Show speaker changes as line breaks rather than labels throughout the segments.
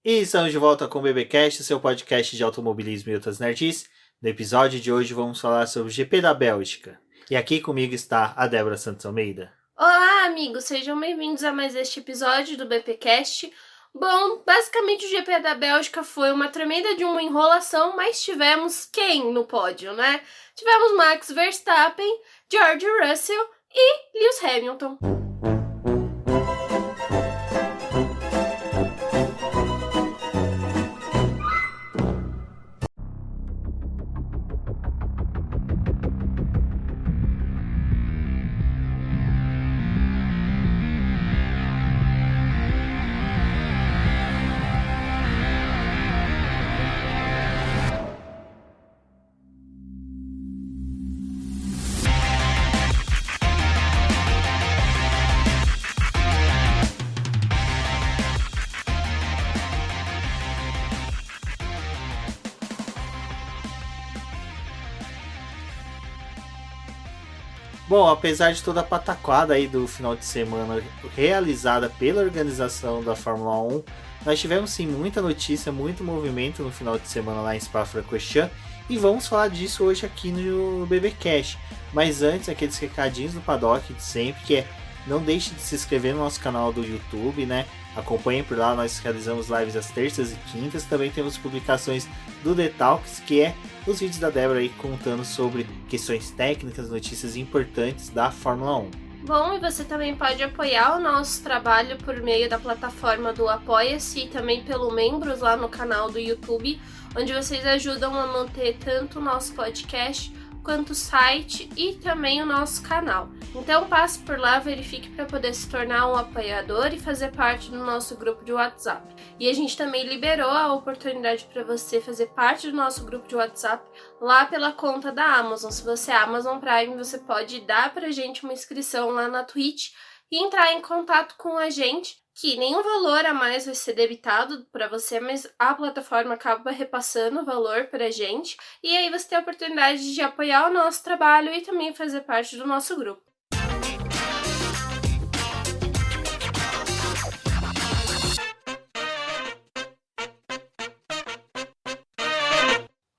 E estamos de volta com o BBcast, seu podcast de automobilismo e outras nerds. No episódio de hoje vamos falar sobre o GP da Bélgica. E aqui comigo está a Débora Santos Almeida.
Olá, amigos! Sejam bem-vindos a mais este episódio do BPcast. Bom, basicamente o GP da Bélgica foi uma tremenda de uma enrolação, mas tivemos quem no pódio, né? Tivemos Max Verstappen, George Russell e Lewis Hamilton.
Bom, apesar de toda a pataquada aí do final de semana realizada pela organização da Fórmula 1, nós tivemos sim muita notícia, muito movimento no final de semana lá em Spa-Francorchamps e vamos falar disso hoje aqui no BBcast. Mas antes, aqueles recadinhos do paddock de sempre, que é não deixe de se inscrever no nosso canal do YouTube, né? Acompanhem por lá, nós realizamos lives às terças e quintas. Também temos publicações do The Talks, que é os vídeos da Débora aí contando sobre questões técnicas, notícias importantes da Fórmula 1.
Bom, e você também pode apoiar o nosso trabalho por meio da plataforma do Apoia-se e também pelo membros lá no canal do YouTube, onde vocês ajudam a manter tanto o nosso podcast quanto o site e também o nosso canal. Então passe por lá, verifique para poder se tornar um apoiador e fazer parte do nosso grupo de WhatsApp. E a gente também liberou a oportunidade para você fazer parte do nosso grupo de WhatsApp lá pela conta da Amazon. Se você é Amazon Prime, você pode dar pra gente uma inscrição lá na Twitch e entrar em contato com a gente, que nenhum valor a mais vai ser debitado para você, mas a plataforma acaba repassando o valor pra gente. E aí você tem a oportunidade de apoiar o nosso trabalho e também fazer parte do nosso grupo.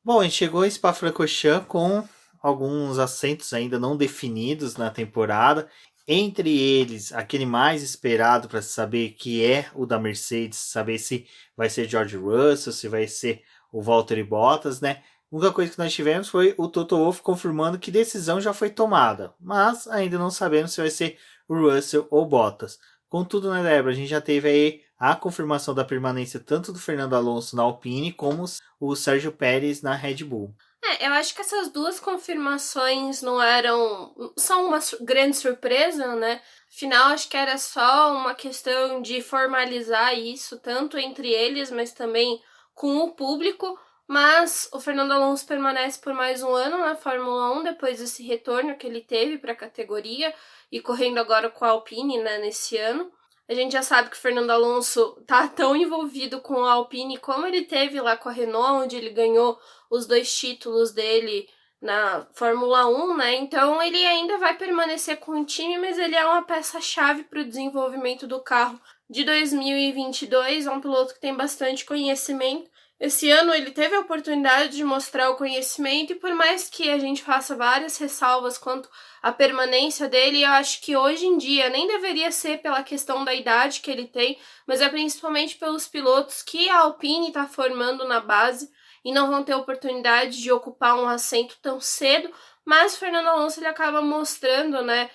Bom, a gente chegou em Spa-Francorchamps com alguns assentos ainda não definidos na temporada. Entre eles, aquele mais esperado para saber que é o da Mercedes, saber se vai ser George Russell, se vai ser o Valtteri Bottas, né? A única coisa que nós tivemos foi o Toto Wolff confirmando que decisão já foi tomada, mas ainda não sabemos se vai ser o Russell ou Bottas. Contudo, né, Débora, a gente já teve aí a confirmação da permanência tanto do Fernando Alonso na Alpine como o Sérgio Pérez na Red Bull.
Eu acho que essas duas confirmações não eram só uma grande surpresa, né? Afinal, acho que era só uma questão de formalizar isso, tanto entre eles, mas também com o público. Mas o Fernando Alonso permanece por mais um ano na Fórmula 1, depois desse retorno que ele teve para a categoria, e correndo agora com a Alpine, né, nesse ano. A gente já sabe que o Fernando Alonso tá tão envolvido com a Alpine como ele teve lá com a Renault, onde ele ganhou os 2 títulos dele na Fórmula 1, né? Então ele ainda vai permanecer com o time, mas ele é uma peça-chave para o desenvolvimento do carro de 2022. É um piloto que tem bastante conhecimento. Esse ano ele teve a oportunidade de mostrar o conhecimento e por mais que a gente faça várias ressalvas quanto à permanência dele, eu acho que hoje em dia nem deveria ser pela questão da idade que ele tem, mas é principalmente pelos pilotos que a Alpine está formando na base e não vão ter oportunidade de ocupar um assento tão cedo, mas o Fernando Alonso ele acaba mostrando, né,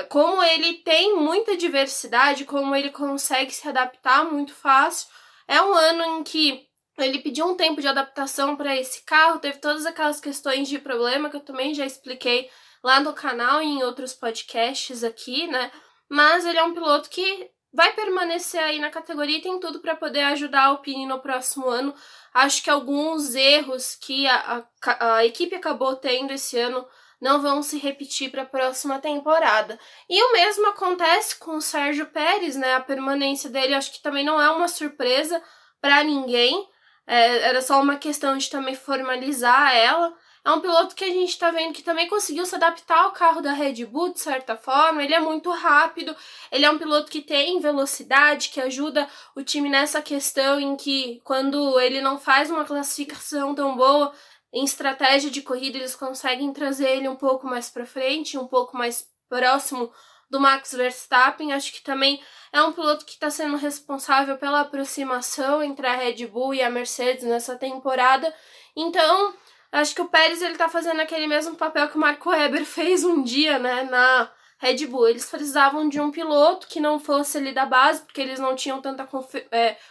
como ele tem muita diversidade, como ele consegue se adaptar muito fácil. É um ano em que ele pediu um tempo de adaptação para esse carro, teve todas aquelas questões de problema que eu também já expliquei lá no canal e em outros podcasts aqui, né? Mas ele é um piloto que vai permanecer aí na categoria e tem tudo para poder ajudar a Alpine no próximo ano. Acho que alguns erros que a equipe acabou tendo esse ano não vão se repetir para a próxima temporada. E o mesmo acontece com o Sérgio Pérez, né? A permanência dele acho que também não é uma surpresa para ninguém. Era só uma questão de também formalizar ela. é um piloto que a gente tá vendo que também conseguiu se adaptar ao carro da Red Bull, de certa forma. Ele é muito rápido, ele é um piloto que tem velocidade, que ajuda o time nessa questão em que, quando ele não faz uma classificação tão boa, em estratégia de corrida, eles conseguem trazer ele um pouco mais para frente, um pouco mais próximo do Max Verstappen. Acho que também é um piloto que está sendo responsável pela aproximação entre a Red Bull e a Mercedes nessa temporada. Então, acho que o Pérez ele tá fazendo aquele mesmo papel que o Marco Webber fez um dia, né, na Red Bull. Eles precisavam de um piloto que não fosse ali da base, porque eles não tinham tanta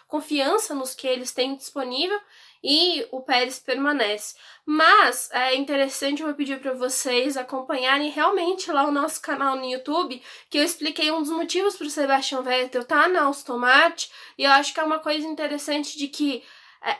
confiança nos que eles têm disponível, e o Pérez permanece. Mas é interessante, eu vou pedir para vocês acompanharem realmente lá o nosso canal no YouTube, que eu expliquei um dos motivos para o Sebastian Vettel estar na Aston Martin, e eu acho que é uma coisa interessante de que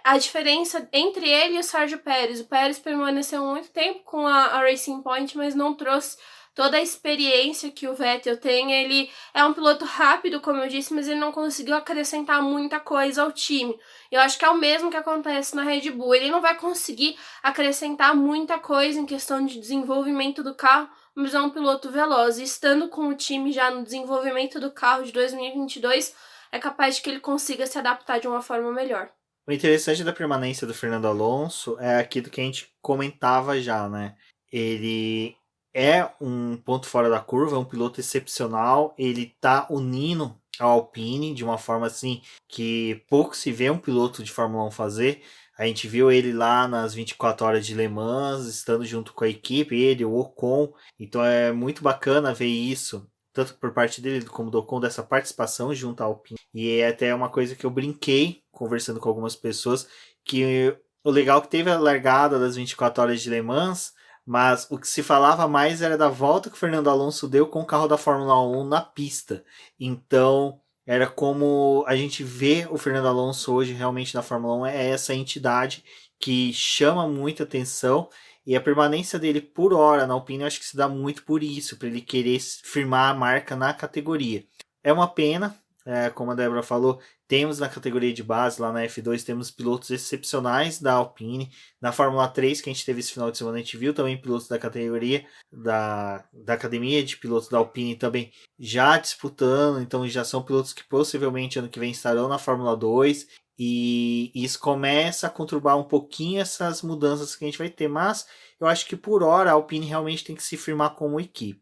a diferença entre ele e o Sérgio Pérez. O Pérez permaneceu muito tempo com a Racing Point, mas não trouxe toda a experiência que o Vettel tem. Ele é um piloto rápido, como eu disse, mas ele não conseguiu acrescentar muita coisa ao time. Eu acho que é o mesmo que acontece na Red Bull. Ele não vai conseguir acrescentar muita coisa em questão de desenvolvimento do carro, mas é um piloto veloz. E estando com o time já no desenvolvimento do carro de 2022, é capaz de que ele consiga se adaptar de uma forma melhor.
O interessante da permanência do Fernando Alonso é aquilo que a gente comentava já, né? Ele é um ponto fora da curva, é um piloto excepcional, ele tá unindo a Alpine de uma forma assim que pouco se vê um piloto de Fórmula 1 fazer. A gente viu ele lá nas 24 horas de Le Mans, estando junto com a equipe, ele, o Ocon. Então é muito bacana ver isso, tanto por parte dele como do Ocon, dessa participação junto à Alpine. E é até uma coisa que eu brinquei, conversando com algumas pessoas, que o legal é que teve a largada das 24 horas de Le Mans, mas o que se falava mais era da volta que o Fernando Alonso deu com o carro da Fórmula 1 na pista. Então, era como a gente vê o Fernando Alonso hoje realmente na Fórmula 1, é essa entidade que chama muita atenção. E a permanência dele por hora na Alpine, eu acho que se dá muito por isso, para ele querer firmar a marca na categoria. É uma pena, como a Débora falou, temos na categoria de base, lá na F2, temos pilotos excepcionais da Alpine. Na Fórmula 3, que a gente teve esse final de semana, a gente viu também pilotos da categoria, da academia de pilotos da Alpine também já disputando. Então já são pilotos que possivelmente ano que vem estarão na Fórmula 2. E isso começa a conturbar um pouquinho essas mudanças que a gente vai ter. Mas eu acho que por hora a Alpine realmente tem que se firmar como equipe.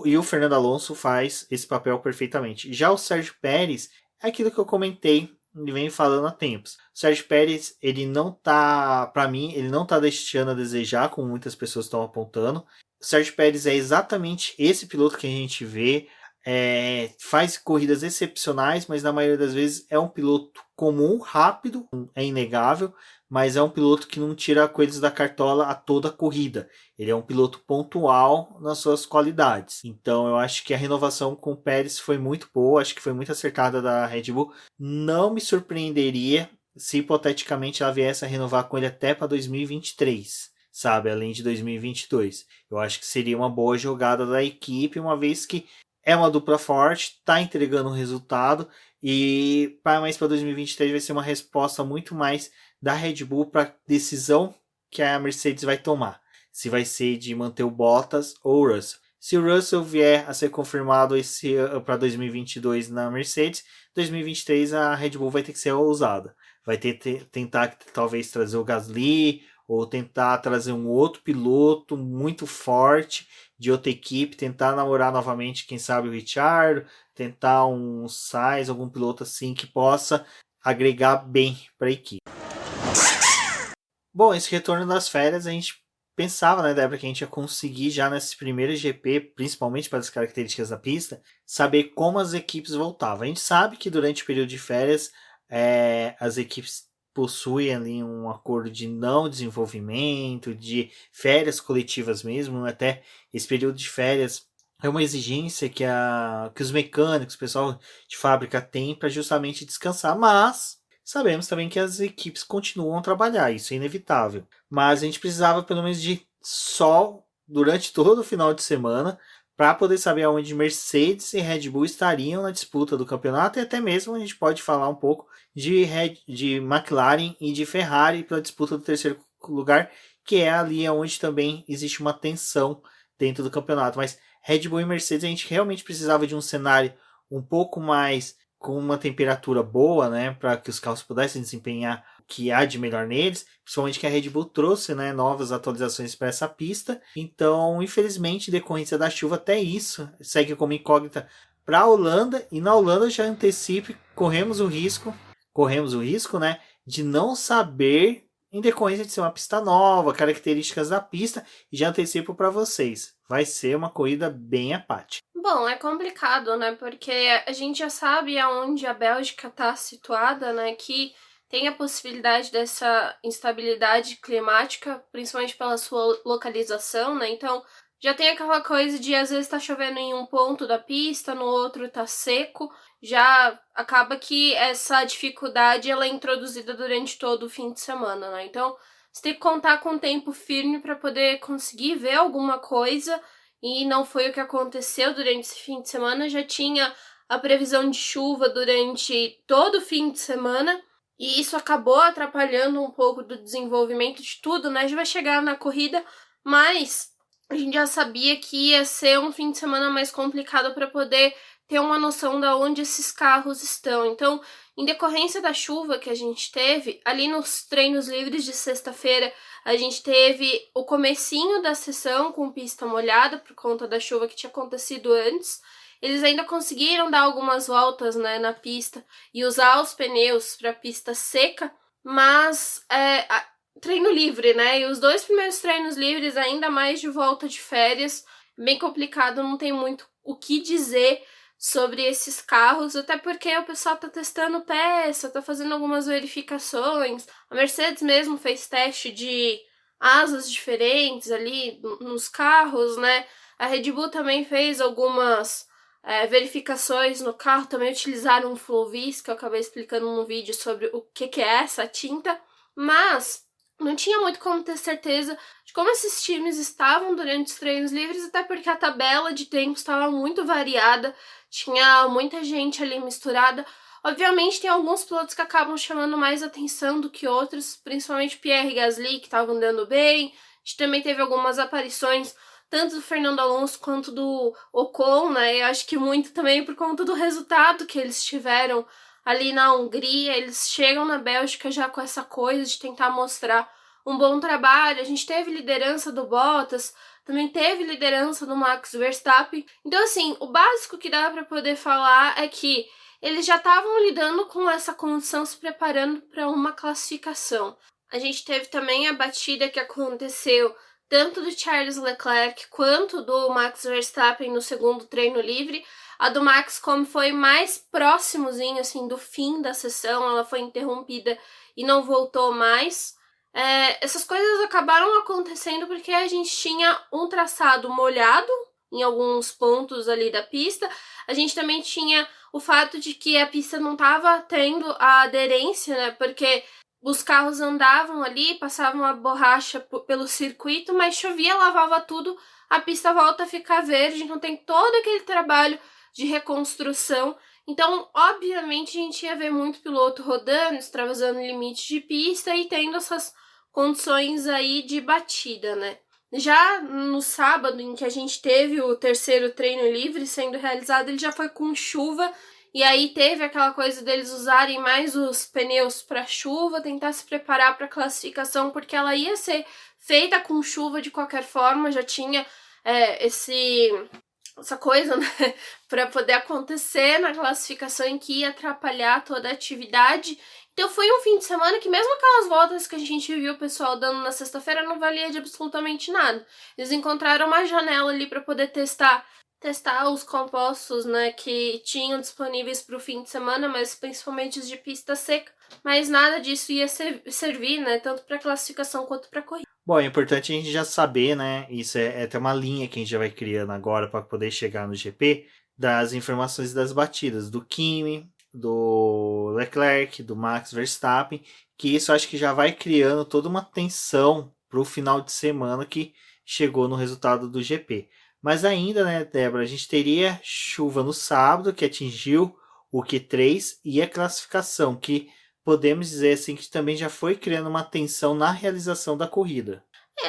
E o Fernando Alonso faz esse papel perfeitamente. Já o Sérgio Pérez, é aquilo que eu comentei e venho falando há tempos. O Sérgio Pérez, ele não tá, para mim, ele não tá deixando a desejar, como muitas pessoas estão apontando. O Sérgio Pérez é exatamente esse piloto que a gente vê. Faz corridas excepcionais, mas na maioria das vezes é um piloto comum, rápido, é inegável, mas é um piloto que não tira coisas da cartola a toda a corrida. Ele é um piloto pontual nas suas qualidades. Então eu acho que a renovação com o Pérez foi muito boa, acho que foi muito acertada da Red Bull. Não me surpreenderia se hipoteticamente ela viesse a renovar com ele até para 2023. Sabe, além de 2022. Eu acho que seria uma boa jogada da equipe, uma vez que é uma dupla forte, está entregando um resultado, e mais para 2023 vai ser uma resposta muito mais da Red Bull para a decisão que a Mercedes vai tomar. Se vai ser de manter o Bottas ou o Russell. Se o Russell vier a ser confirmado para 2022 na Mercedes, 2023 a Red Bull vai ter que ser ousada. Vai tentar talvez trazer o Gasly, ou tentar trazer um outro piloto muito forte de outra equipe, tentar namorar novamente, quem sabe o Ricciardo, tentar um Sainz, algum piloto assim que possa agregar bem para a equipe. Bom, esse retorno das férias a gente pensava, né, Débora, que a gente ia conseguir já nesse primeiro GP, principalmente pelas características da pista, saber como as equipes voltavam. A gente sabe que durante o período de férias as equipes possuem ali um acordo de não desenvolvimento, de férias coletivas mesmo. Até esse período de férias é uma exigência que os mecânicos, o pessoal de fábrica tem para justamente descansar, mas sabemos também que as equipes continuam a trabalhar, isso é inevitável. Mas a gente precisava pelo menos de sol durante todo o final de semana para poder saber aonde Mercedes e Red Bull estariam na disputa do campeonato, e até mesmo a gente pode falar um pouco de McLaren e de Ferrari pela disputa do terceiro lugar, que é ali onde também existe uma tensão dentro do campeonato. Mas Red Bull e Mercedes, a gente realmente precisava de um cenário um pouco mais com uma temperatura boa, né, para que os carros pudessem desempenhar o que há de melhor neles, principalmente que a Red Bull trouxe, né, novas atualizações para essa pista. Então, infelizmente, em decorrência da chuva, até isso segue como incógnita para a Holanda, e na Holanda já antecipe, corremos o risco, né, de não saber em decorrência de ser uma pista nova, características da pista, e já antecipo para vocês, vai ser uma corrida bem apática.
Bom, é complicado, né? Porque a gente já sabe aonde a Bélgica está situada, né? Que tem a possibilidade dessa instabilidade climática, principalmente pela sua localização, né? Então, já tem aquela coisa de às vezes tá chovendo em um ponto da pista, no outro tá seco. Já acaba que essa dificuldade ela é introduzida durante todo o fim de semana, né? Então, você tem que contar com um tempo firme para poder conseguir ver alguma coisa. E não foi o que aconteceu durante esse fim de semana. Já tinha a previsão de chuva durante todo o fim de semana. E isso acabou atrapalhando um pouco do desenvolvimento de tudo, né? Já vai chegar na corrida, mas a gente já sabia que ia ser um fim de semana mais complicado para poder ter uma noção de onde esses carros estão. Então, em decorrência da chuva que a gente teve, ali nos treinos livres de sexta-feira, a gente teve o comecinho da sessão com pista molhada por conta da chuva que tinha acontecido antes. Eles ainda conseguiram dar algumas voltas, né, na pista e usar os pneus para pista seca, mas treino livre, né? E os 2 primeiros treinos livres, ainda mais de volta de férias, bem complicado, não tem muito o que dizer sobre esses carros, até porque o pessoal tá testando peça, tá fazendo algumas verificações. A Mercedes mesmo fez teste de asas diferentes ali nos carros, né? A Red Bull também fez algumas verificações no carro, também utilizaram um Flowvis, que eu acabei explicando no vídeo sobre o que é essa tinta, mas não tinha muito como ter certeza de como esses times estavam durante os treinos livres, até porque a tabela de tempos estava muito variada, tinha muita gente ali misturada. Obviamente tem alguns pilotos que acabam chamando mais atenção do que outros, principalmente Pierre Gasly, que estava andando bem. A gente também teve algumas aparições, tanto do Fernando Alonso quanto do Ocon, né? Eu acho que muito também por conta do resultado que eles tiveram ali na Hungria. Eles chegam na Bélgica já com essa coisa de tentar mostrar um bom trabalho. A gente teve liderança do Bottas, também teve liderança do Max Verstappen. Então, assim, o básico que dá para poder falar é que eles já estavam lidando com essa condição, se preparando para uma classificação. A gente teve também a batida que aconteceu tanto do Charles Leclerc quanto do Max Verstappen no segundo treino livre. A do Max, como foi mais próximozinho assim, do fim da sessão, ela foi interrompida e não voltou mais. Essas coisas acabaram acontecendo porque a gente tinha um traçado molhado em alguns pontos ali da pista. A gente também tinha o fato de que a pista não estava tendo a aderência, né? Porque os carros andavam ali, passavam a borracha pelo circuito, mas chovia, lavava tudo, a pista volta a ficar verde, então tem todo aquele trabalho de reconstrução. Então, obviamente, a gente ia ver muito piloto rodando, extravasando limite de pista e tendo essas condições aí de batida, né? Já no sábado, em que a gente teve o terceiro treino livre sendo realizado, ele já foi com chuva, e aí teve aquela coisa deles usarem mais os pneus para chuva, tentar se preparar para a classificação, porque ela ia ser feita com chuva de qualquer forma, já tinha essa coisa, né, para poder acontecer na classificação em que ia atrapalhar toda a atividade. Então foi um fim de semana que mesmo aquelas voltas que a gente viu o pessoal dando na sexta-feira não valia de absolutamente nada. Eles encontraram uma janela ali para poder testar os compostos, né, que tinham disponíveis para o fim de semana, mas principalmente os de pista seca. Mas nada disso ia servir, né, tanto para classificação quanto para corrida.
Bom, é importante a gente já saber, né? Isso é até uma linha que a gente já vai criando agora para poder chegar no GP, das informações das batidas do Kimi, do Leclerc, do Max Verstappen, que isso acho que já vai criando toda uma tensão para o final de semana que chegou no resultado do GP. Mas ainda, né, Débora, a gente teria chuva no sábado, que atingiu o Q3, e a classificação, que podemos dizer assim que também já foi criando uma tensão na realização da corrida.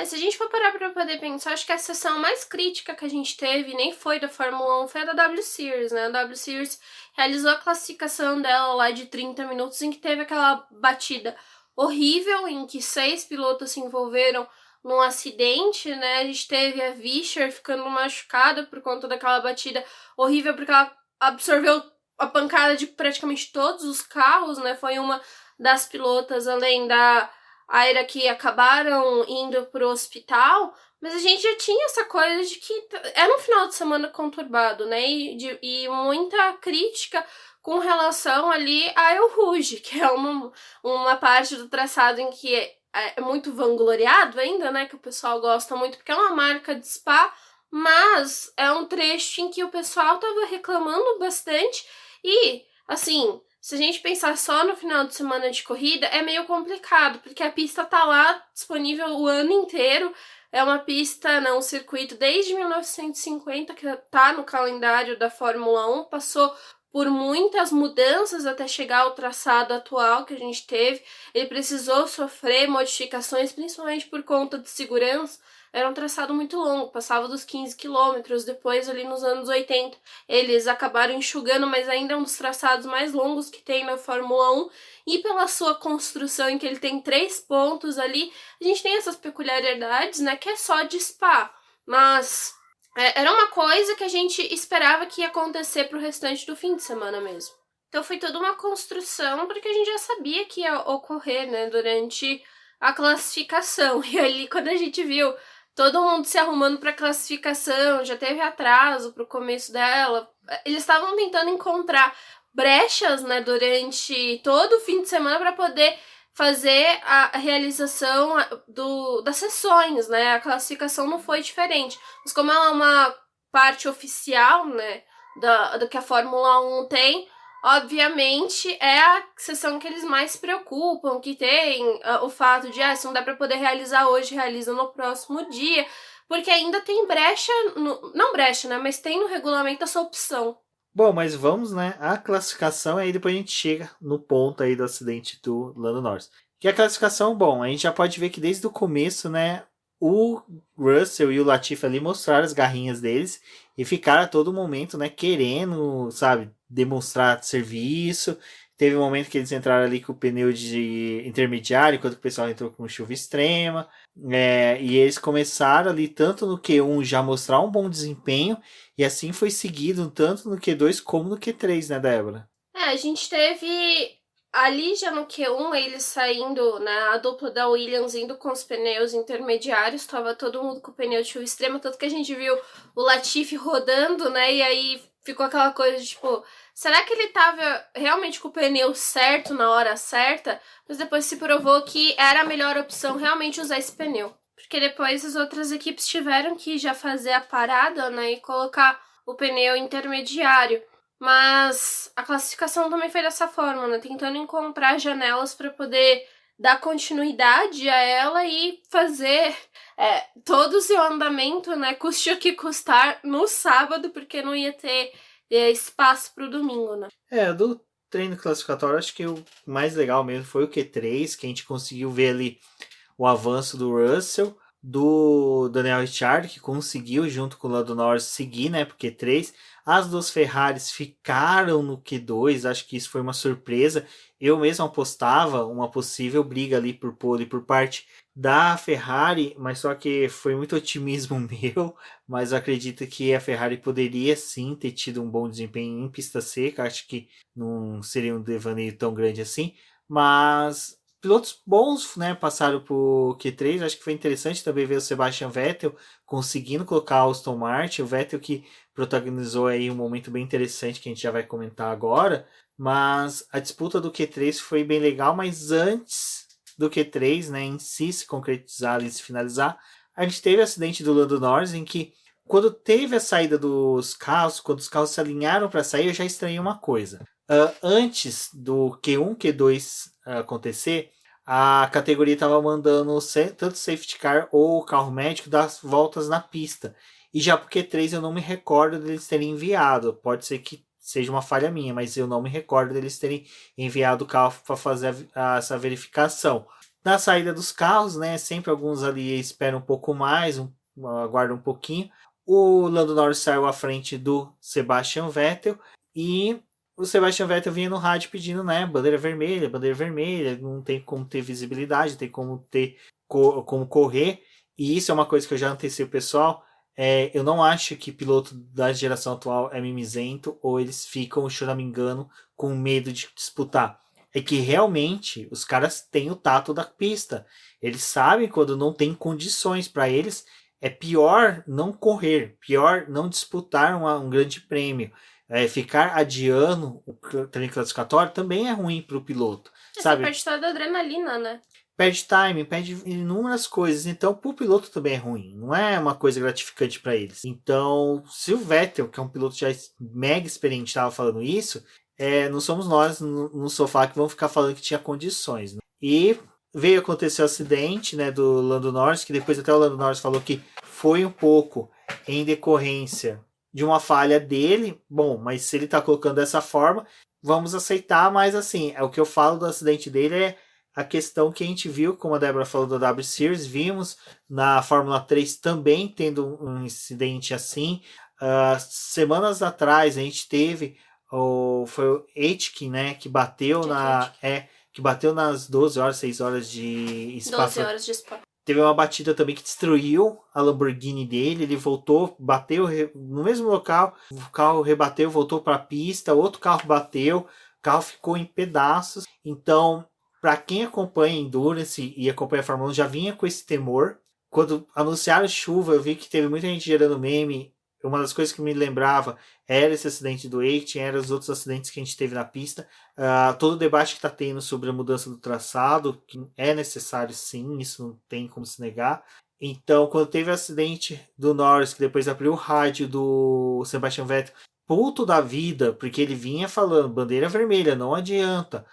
Se a gente for parar pra poder pensar, acho que a sessão mais crítica que a gente teve nem foi da Fórmula 1, foi a da W Series, né? A W Series realizou a classificação dela lá de 30 minutos, em que teve aquela batida horrível, em que 6 pilotos se envolveram num acidente, né? A gente teve a Vischer ficando machucada por conta daquela batida horrível, porque ela absorveu a pancada de praticamente todos os carros, né? Foi uma das pilotas, além da Aira, que acabaram indo pro hospital, mas a gente já tinha essa coisa de que era um final de semana conturbado, né? E muita crítica com relação ali a El Rouge, que é uma parte do traçado em que é muito vangloriado ainda, né? Que o pessoal gosta muito, porque é uma marca de Spa, mas é um trecho em que o pessoal tava reclamando bastante e, assim, se a gente pensar só no final de semana de corrida, é meio complicado, porque a pista tá lá disponível o ano inteiro. É uma pista, não, um circuito desde 1950 que tá no calendário da Fórmula 1, passou por muitas mudanças até chegar ao traçado atual que a gente teve. Ele precisou sofrer modificações, principalmente por conta de segurança. Era um traçado muito longo, passava dos 15 quilômetros. Depois, ali nos anos 80, eles acabaram enxugando, mas ainda é um dos traçados mais longos que tem na Fórmula 1. E pela sua construção, em que ele tem 3 pontos ali, a gente tem essas peculiaridades, né, que é só de Spa. Mas era uma coisa que a gente esperava que ia acontecer pro restante do fim de semana mesmo. Então foi toda uma construção, porque a gente já sabia que ia ocorrer, né, durante a classificação. E ali, quando a gente viu todo mundo se arrumando para classificação, já teve atraso pro começo dela. Eles estavam tentando encontrar brechas, né, durante todo o fim de semana para poder fazer a realização das sessões, né? A classificação não foi diferente. Mas como ela é uma parte oficial, né, do que a Fórmula 1 tem, obviamente é a sessão que eles mais se preocupam, que tem o fato de, se não dá para poder realizar hoje, realiza no próximo dia, porque ainda tem brecha, não brecha, né, mas tem no regulamento essa opção.
Bom, mas vamos, né, a classificação, aí depois a gente chega no ponto aí do acidente do Lando Norris. Que a classificação, bom, a gente já pode ver que desde o começo, né, o Russell e o Latifi ali mostraram as garrinhas deles e ficaram a todo momento, né, querendo, sabe, demonstrar serviço. Teve um momento que eles entraram ali com o pneu de intermediário, enquanto o pessoal entrou com chuva extrema. E eles começaram ali, tanto no Q1, já mostrar um bom desempenho, e assim foi seguido tanto no Q2 como no Q3, né, Débora?
A gente teve ali já no Q1, eles saindo, né, a dupla da Williams indo com os pneus intermediários, tava todo mundo com o pneu de chuva extrema, tanto que a gente viu o Latifi rodando, né, e aí ficou aquela coisa de, tipo, será que ele tava realmente com o pneu certo na hora certa? Mas depois se provou que era a melhor opção realmente usar esse pneu. Porque depois as outras equipes tiveram que já fazer a parada, né, e colocar o pneu intermediário. Mas a classificação também foi dessa forma, né? Tentando encontrar janelas para poder dar continuidade a ela e fazer todo o seu andamento, né? Custe o que custar no sábado, porque não ia ter espaço para o domingo, né?
Do treino classificatório, acho que o mais legal mesmo foi o Q3, que a gente conseguiu ver ali o avanço do Russell, do Daniel Ricciardo, que conseguiu, junto com o Lando Norris, seguir, né, pro Q3. As duas Ferraris ficaram no Q2, acho que isso foi uma surpresa. Eu mesmo apostava uma possível briga ali por pole por parte da Ferrari, mas só que foi muito otimismo meu, mas eu acredito que a Ferrari poderia sim ter tido um bom desempenho em pista seca, acho que não seria um devaneio tão grande assim, mas pilotos bons, né, passaram por Q3, acho que foi interessante também ver o Sebastian Vettel conseguindo colocar o Aston Martin, o Vettel que protagonizou aí um momento bem interessante que a gente já vai comentar agora, mas a disputa do Q3 foi bem legal, mas antes do Q3, né, em si se concretizar e se finalizar, a gente teve o acidente do Lando Norris, em que quando teve a saída dos carros, quando os carros se alinharam para sair, eu já estranhei uma coisa. Antes do Q1, Q2 acontecer, a categoria estava mandando tanto safety car ou carro médico dar voltas na pista. E já pro Q3 eu não me recordo deles terem enviado. Pode ser que seja uma falha minha, mas eu não me recordo deles terem enviado o carro para fazer essa verificação. Na saída dos carros, né? Sempre alguns ali esperam um pouco mais, aguardam um pouquinho. O Lando Norris saiu à frente do Sebastian Vettel e o Sebastian Vettel vinha no rádio pedindo, né? Bandeira vermelha, não tem como ter visibilidade, não tem como ter como correr. E isso é uma coisa que eu já antecipei o pessoal. Eu não acho que piloto da geração atual é mimizento ou eles ficam, se eu não me engano, com medo de disputar. É que realmente os caras têm o tato da pista. Eles sabem quando não tem condições para eles. É pior não correr, pior não disputar um grande prêmio. Ficar adiando o treino classificatório também é ruim para o piloto.
Você
Sabe?
perde toda a adrenalina, né?
Perde time, perde inúmeras coisas. Então, para o piloto também é ruim. Não é uma coisa gratificante para eles. Então, se o Vettel, que é um piloto já mega experiente, estava falando isso, não somos nós no sofá que vamos ficar falando que tinha condições. Né? E veio acontecer o acidente, né, do Lando Norris, que depois até o Lando Norris falou que foi um pouco em decorrência de uma falha dele. Bom, mas se ele está colocando dessa forma, vamos aceitar. Mas assim, o que eu falo do acidente dele é a questão que a gente viu, como a Débora falou da W Series, vimos na Fórmula 3 também tendo um incidente assim. Semanas atrás a gente teve foi o Aitken, né, que bateu que bateu nas 12 horas, 6 horas de Spa.
12 horas de Spa.
Teve uma batida também que destruiu a Lamborghini dele. Ele voltou, bateu no mesmo local. O carro rebateu, voltou para a pista. Outro carro bateu. O carro ficou em pedaços. Então, para quem acompanha Endurance e acompanha a Fórmula 1, já vinha com esse temor. Quando anunciaram chuva, eu vi que teve muita gente gerando meme. Uma das coisas que me lembrava era esse acidente do Aitken, eram os outros acidentes que a gente teve na pista. Todo o debate que está tendo sobre a mudança do traçado, que é necessário sim, isso não tem como se negar. Então, quando teve o acidente do Norris, que depois abriu o rádio do Sebastian Vettel, puto da vida, porque ele vinha falando, bandeira vermelha, não adianta.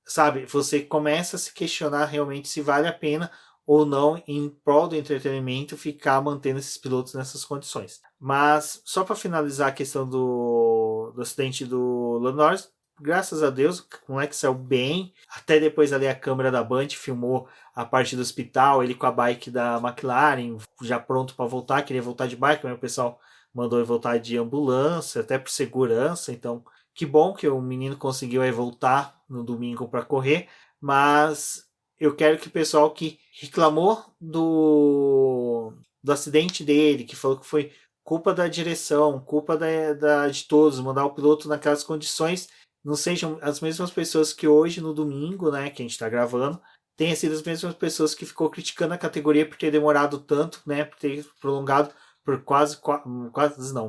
Sabe, você começa a se questionar realmente se vale a pena ou não, em prol do entretenimento, ficar mantendo esses pilotos nessas condições. Mas, só para finalizar a questão do acidente do Lando Norris, graças a Deus, o moleque saiu bem. Até depois ali a câmera da Band filmou a parte do hospital, ele com a bike da McLaren, já pronto para voltar, queria voltar de bike, mas o pessoal mandou ele voltar de ambulância, até por segurança. Então, que bom que o menino conseguiu aí voltar no domingo para correr, mas eu quero que o pessoal que reclamou do acidente dele, que falou que foi culpa da direção, culpa de todos, mandar o piloto naquelas condições, não sejam as mesmas pessoas que hoje, no domingo, né, que a gente está gravando, tenham sido as mesmas pessoas que ficou criticando a categoria por ter demorado tanto, né, por ter prolongado por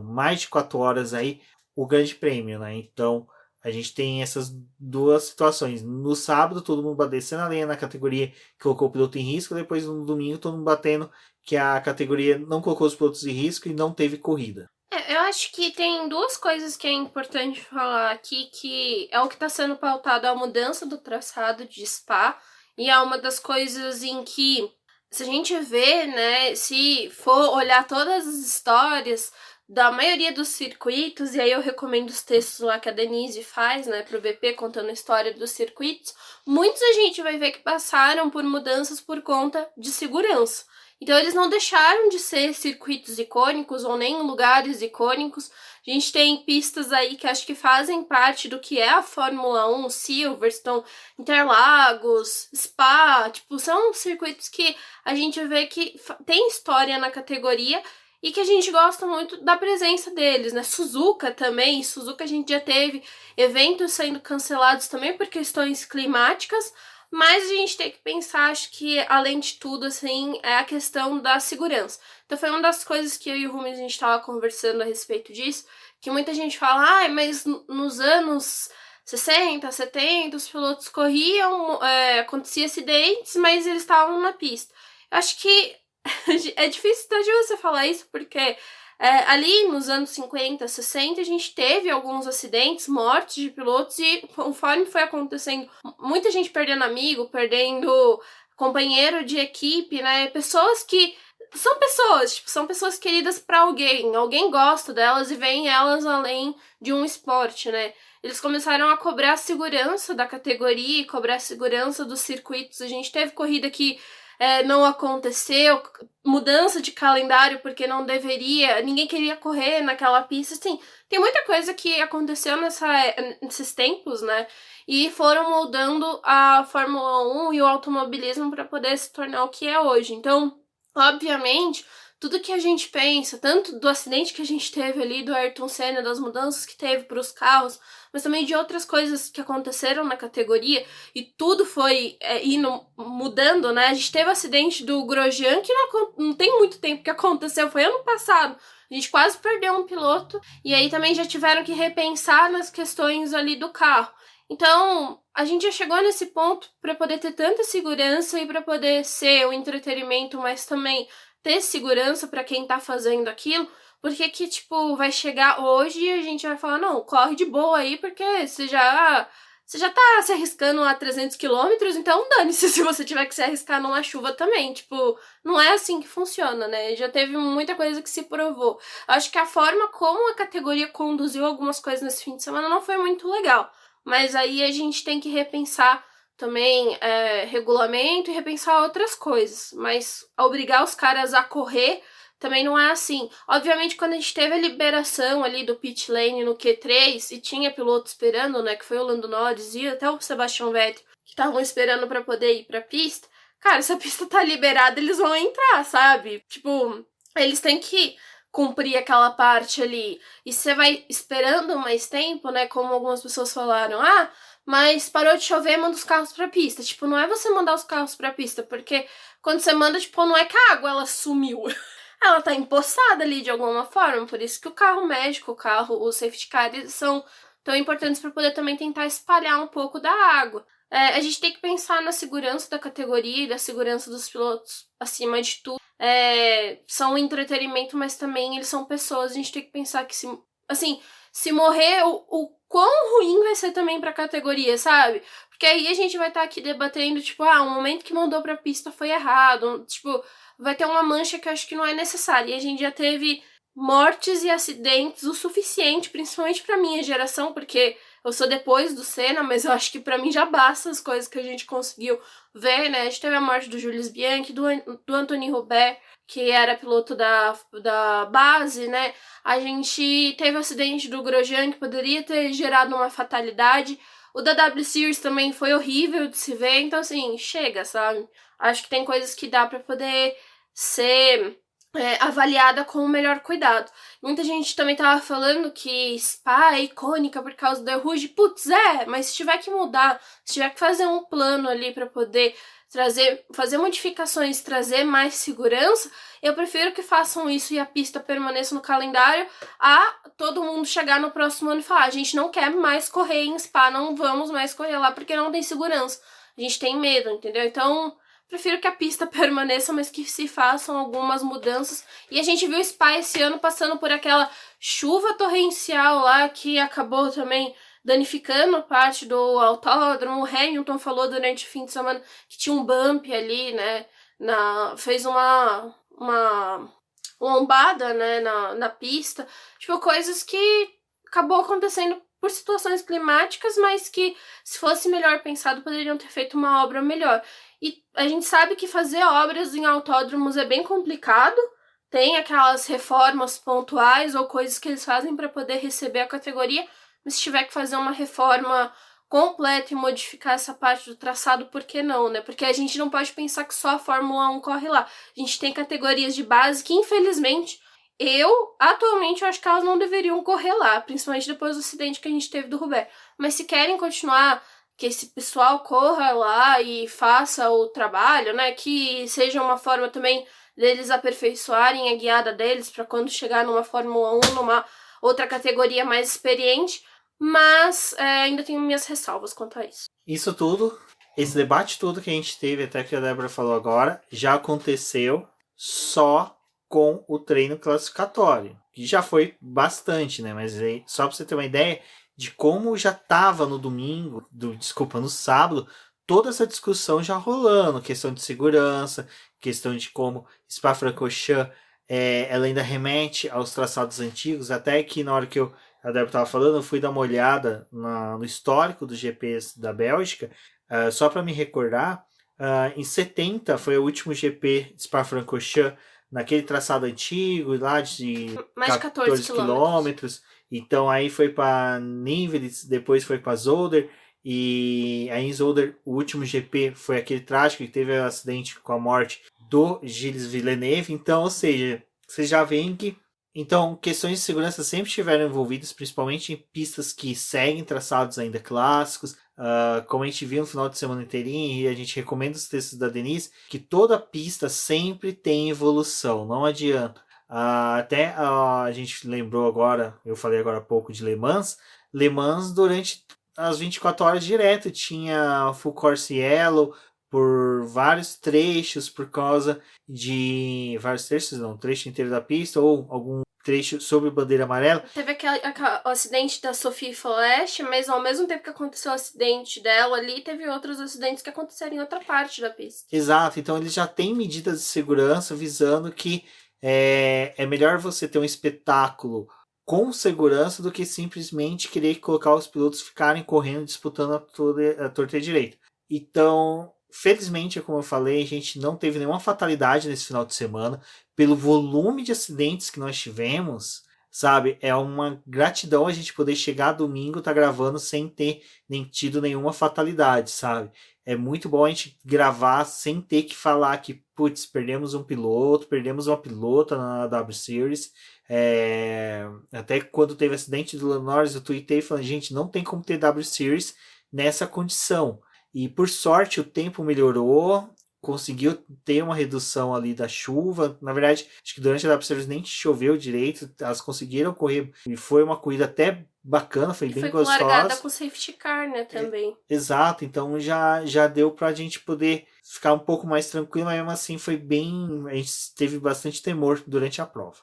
mais de 4 horas aí o grande prêmio, né, então a gente tem essas duas situações. No sábado, todo mundo descendo a lenha na categoria que colocou o piloto em risco. Depois, no domingo, todo mundo batendo que a categoria não colocou os pilotos em risco e não teve corrida.
Eu acho que tem duas coisas que é importante falar aqui, que é o que está sendo pautado, a mudança do traçado de Spa, e é uma das coisas em que, se a gente vê, né, se for olhar todas as histórias da maioria dos circuitos, e aí eu recomendo os textos lá que a Denise faz, né, pro BP, contando a história dos circuitos, muitos a gente vai ver que passaram por mudanças por conta de segurança. Então eles não deixaram de ser circuitos icônicos ou nem lugares icônicos. A gente tem pistas aí que acho que fazem parte do que é a Fórmula 1, Silverstone, Interlagos, Spa, tipo, são circuitos que a gente vê que tem história na categoria e que a gente gosta muito da presença deles, né? Suzuka também, Suzuka a gente já teve eventos sendo cancelados também por questões climáticas, mas a gente tem que pensar, acho que além de tudo, assim, é a questão da segurança. Então foi uma das coisas que eu e o Rumi a gente estava conversando a respeito disso, que muita gente fala, mas nos anos 60, 70, os pilotos corriam, acontecia acidentes, mas eles estavam na pista. Eu acho que é difícil até de você falar isso, porque ali nos anos 50, 60, a gente teve alguns acidentes, mortes de pilotos, e conforme foi acontecendo, muita gente perdendo amigo, perdendo companheiro de equipe, né? Pessoas que são pessoas, tipo, são pessoas queridas pra alguém. Alguém gosta delas e vê elas além de um esporte, né? Eles começaram a cobrar a segurança da categoria, cobrar a segurança dos circuitos. A gente teve corrida que não aconteceu, mudança de calendário porque não deveria, ninguém queria correr naquela pista, assim, tem muita coisa que aconteceu nesses tempos, né, e foram moldando a Fórmula 1 e o automobilismo para poder se tornar o que é hoje. Então, obviamente, tudo que a gente pensa, tanto do acidente que a gente teve ali do Ayrton Senna, das mudanças que teve para os carros, mas também de outras coisas que aconteceram na categoria, e tudo foi indo, mudando, né? A gente teve o acidente do Grosjean, que não tem muito tempo que aconteceu, foi ano passado. A gente quase perdeu um piloto, e aí também já tiveram que repensar nas questões ali do carro. Então, a gente já chegou nesse ponto para poder ter tanta segurança e para poder ser o entretenimento, mas também ter segurança para quem tá fazendo aquilo, porque que, tipo, vai chegar hoje e a gente vai falar, não, corre de boa aí, porque você já tá se arriscando a 300 quilômetros, então dane-se se você tiver que se arriscar numa chuva também. Tipo, não é assim que funciona, né? Já teve muita coisa que se provou. Acho que a forma como a categoria conduziu algumas coisas nesse fim de semana não foi muito legal. Mas aí a gente tem que repensar também regulamento e repensar outras coisas. Mas obrigar os caras a correr também não é assim. Obviamente, quando a gente teve a liberação ali do pit lane no Q3 e tinha piloto esperando, né, que foi o Lando Norris e até o Sebastian Vettel, que estavam esperando para poder ir pra pista, cara, se a pista tá liberada, eles vão entrar, sabe? Tipo, eles têm que cumprir aquela parte ali. E você vai esperando mais tempo, né, como algumas pessoas falaram, mas parou de chover, manda os carros pra pista. Tipo, não é você mandar os carros pra pista, porque quando você manda, tipo, não é que a água, ela sumiu. Ela tá empoçada ali de alguma forma, por isso que o carro médico, o safety car, eles são tão importantes para poder também tentar espalhar um pouco da água. A gente tem que pensar na segurança da categoria e da segurança dos pilotos, acima de tudo. São entretenimento, mas também eles são pessoas. A gente tem que pensar que se morrer, o quão ruim vai ser também pra categoria, sabe? Porque aí a gente vai estar aqui debatendo, tipo, o momento que mandou pra pista foi errado. Tipo, vai ter uma mancha que eu acho que não é necessária. E a gente já teve mortes e acidentes o suficiente, principalmente pra minha geração, porque eu sou depois do Senna, mas eu acho que pra mim já basta as coisas que a gente conseguiu ver, né? A gente teve a morte do Jules Bianchi, do Anthony Robert, que era piloto da base, né? A gente teve o acidente do Grosjean, que poderia ter gerado uma fatalidade. O da W Series também foi horrível de se ver, então assim, chega, sabe? Acho que tem coisas que dá pra poder ser avaliada com o melhor cuidado. Muita gente também tava falando que Spa é icônica por causa do Rouge. Putz, mas se tiver que mudar, se tiver que fazer um plano ali pra poder fazer modificações, trazer mais segurança, eu prefiro que façam isso e a pista permaneça no calendário a todo mundo chegar no próximo ano e falar, a gente não quer mais correr em Spa, não vamos mais correr lá porque não tem segurança. A gente tem medo, entendeu? Então, prefiro que a pista permaneça, mas que se façam algumas mudanças. E a gente viu o Spa esse ano passando por aquela chuva torrencial lá que acabou também danificando parte do autódromo. O Hamilton falou durante o fim de semana que tinha um bump ali, né? Fez uma lombada, né, na pista. Tipo, coisas que acabou acontecendo por situações climáticas, mas que, se fosse melhor pensado, poderiam ter feito uma obra melhor. E a gente sabe que fazer obras em autódromos é bem complicado. Tem aquelas reformas pontuais ou coisas que eles fazem para poder receber a categoria, mas se tiver que fazer uma reforma completa e modificar essa parte do traçado, por que não, né? Porque a gente não pode pensar que só a Fórmula 1 corre lá. A gente tem categorias de base que, infelizmente, atualmente, eu acho que elas não deveriam correr lá, principalmente depois do acidente que a gente teve do Robert. Mas se querem continuar, que esse pessoal corra lá e faça o trabalho, né? Que seja uma forma também deles aperfeiçoarem a guiada deles para quando chegar numa Fórmula 1, numa outra categoria mais experiente. Mas ainda tenho minhas ressalvas quanto a isso.
Isso tudo, esse debate todo que a gente teve, até que a Débora falou agora, já aconteceu só com o treino classificatório, que já foi bastante, né? Mas aí, só para você ter uma ideia de como já estava no sábado, toda essa discussão já rolando, questão de segurança, questão de como Spa-Francorchamps ela ainda remete aos traçados antigos, até que na hora que a Débora estava falando, eu fui dar uma olhada no histórico dos GPs da Bélgica, só para me recordar, em 70 foi o último GP de Spa-Francorchamps, naquele traçado antigo, lá de
mais de 14
quilômetros. Então aí foi para Nivelles, depois foi para Zolder, e aí em Zolder o último GP foi aquele trágico que teve um acidente com a morte do Gilles Villeneuve. Então, ou seja, vocês já veem que então questões de segurança sempre estiveram envolvidas, principalmente em pistas que seguem traçados ainda clássicos. Como a gente viu no final de semana inteirinho, e a gente recomenda os textos da Denise, que toda pista sempre tem evolução, não adianta. Até a gente lembrou agora, eu falei agora há pouco de Le Mans. Le Mans durante as 24 horas direto tinha full course yellow por vários trechos, por causa de vários trechos, não, trecho inteiro da pista ou algum trecho sobre bandeira amarela.
Teve aquele acidente da Sophie Flash, mas ao mesmo tempo que aconteceu o acidente dela ali, teve outros acidentes que aconteceram em outra parte da pista.
Exato, então eles já têm medidas de segurança visando que é melhor você ter um espetáculo com segurança do que simplesmente querer colocar os pilotos ficarem correndo, disputando a torta e direita. Então, felizmente, como eu falei, a gente não teve nenhuma fatalidade nesse final de semana. Pelo volume de acidentes que nós tivemos, sabe? É uma gratidão a gente poder chegar domingo, tá gravando sem ter nem tido nenhuma fatalidade, sabe? É muito bom a gente gravar sem ter que falar que, putz, perdemos um piloto, perdemos uma pilota na W Series. Até quando teve acidente do Lando Norris, eu tuitei falando, gente, não tem como ter W Series nessa condição. E por sorte o tempo melhorou, conseguiu ter uma redução ali da chuva. Na verdade, acho que durante a W Series nem choveu direito, elas conseguiram correr e foi uma corrida até bacana, foi bem gostosa.
Foi largada com safety car, né, também.
Exato, então já deu pra gente poder ficar um pouco mais tranquilo, mas mesmo assim foi bem, a gente teve bastante temor durante a prova.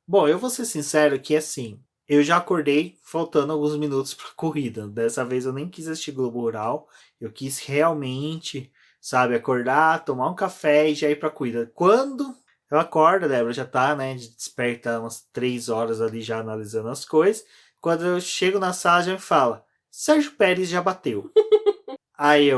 Bom, eu vou ser sincero que assim, eu já acordei faltando alguns minutos para a corrida. Dessa vez eu nem quis assistir Globo Rural. Eu quis realmente, sabe, acordar, tomar um café e já ir para a corrida. Quando eu acordo, Débora já tá, né, desperta umas 3 horas ali já analisando as coisas. Quando eu chego na sala já me fala, Sérgio Pérez já bateu. Aí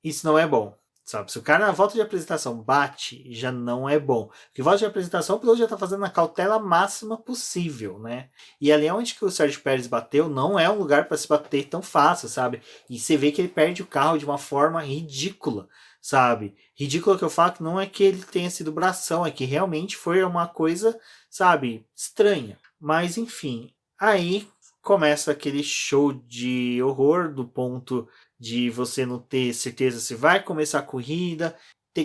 isso não é bom. Sabe, se o cara na volta de apresentação bate, já não é bom. Porque volta de apresentação o piloto já está fazendo a cautela máxima possível, né? E ali onde que o Sérgio Pérez bateu, não é um lugar para se bater tão fácil, sabe? E você vê que ele perde o carro de uma forma ridícula, sabe? Ridícula que eu falo que não é que ele tenha sido bração, é que realmente foi uma coisa, sabe, estranha. Mas enfim, aí começa aquele show de horror do ponto de você não ter certeza se vai começar a corrida,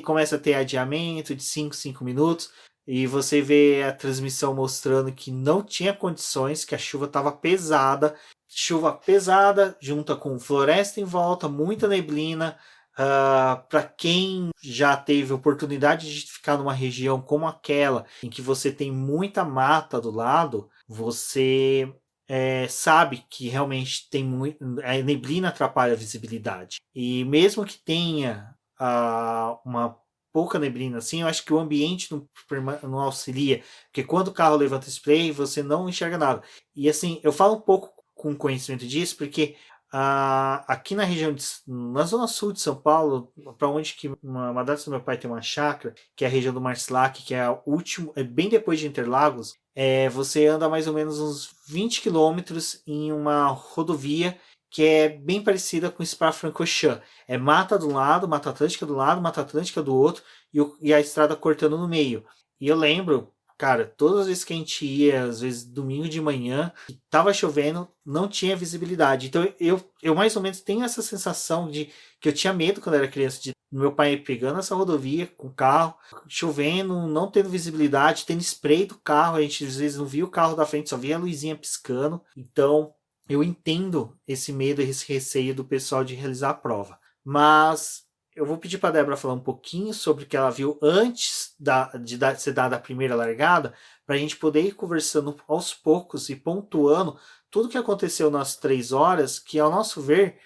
começa a ter adiamento de 5 minutos, e você vê a transmissão mostrando que não tinha condições, que a chuva estava pesada, junta com floresta em volta, muita neblina. Para quem já teve oportunidade de ficar numa região como aquela, em que você tem muita mata do lado, você sabe que realmente tem a neblina atrapalha a visibilidade. E mesmo que tenha uma pouca neblina assim, eu acho que o ambiente não auxilia, porque quando o carro levanta spray, você não enxerga nada. E assim, eu falo um pouco com conhecimento disso, porque aqui na região, na zona sul de São Paulo, para onde que uma data do meu pai tem uma chácara, que é a região do Marcilac, que é bem depois de Interlagos, você anda mais ou menos uns 20 quilômetros em uma rodovia que é bem parecida com Spa-Francorchamps. É mata de um lado, Mata Atlântica do lado, Mata Atlântica do outro, e a estrada cortando no meio. E eu lembro, cara, todas as vezes que a gente ia, às vezes domingo de manhã, que tava chovendo, não tinha visibilidade. Então eu mais ou menos tenho essa sensação de que eu tinha medo quando era criança, de meu pai pegando essa rodovia com o carro, chovendo, não tendo visibilidade, tendo spray do carro, a gente às vezes não via o carro da frente, só via a luzinha piscando. Então eu entendo esse medo e esse receio do pessoal de realizar a prova. Mas eu vou pedir para a Débora falar um pouquinho sobre o que ela viu antes de ser dada a primeira largada, para a gente poder ir conversando aos poucos e pontuando tudo que aconteceu nas 3 horas, que ao nosso ver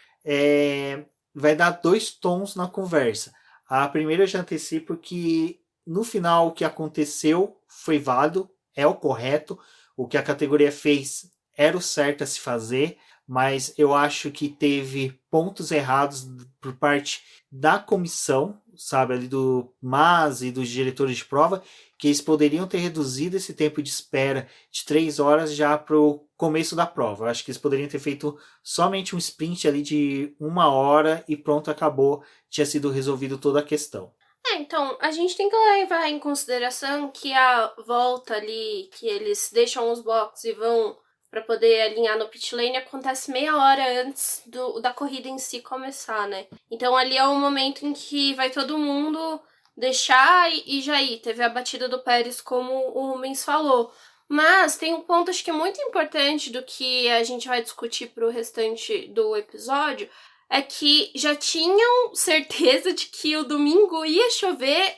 vai dar 2 tons na conversa. A primeira eu já antecipo que no final o que aconteceu foi válido, é o correto, o que a categoria fez era o certo a se fazer, mas eu acho que teve pontos errados por parte da comissão, sabe, ali do MAS e dos diretores de prova, que eles poderiam ter reduzido esse tempo de espera de 3 horas já para o começo da prova. Eu acho que eles poderiam ter feito somente um sprint ali de 1 hora e pronto, acabou, tinha sido resolvido toda a questão.
Então, a gente tem que levar em consideração que a volta ali, que eles deixam os boxes e vão para poder alinhar no pit lane, acontece meia hora antes da corrida em si começar, né? Então ali é o momento em que vai todo mundo deixar e já ir. Teve a batida do Pérez, como o Rubens falou. Mas tem um ponto, acho que é muito importante do que a gente vai discutir pro restante do episódio, é que já tinham certeza de que o domingo ia chover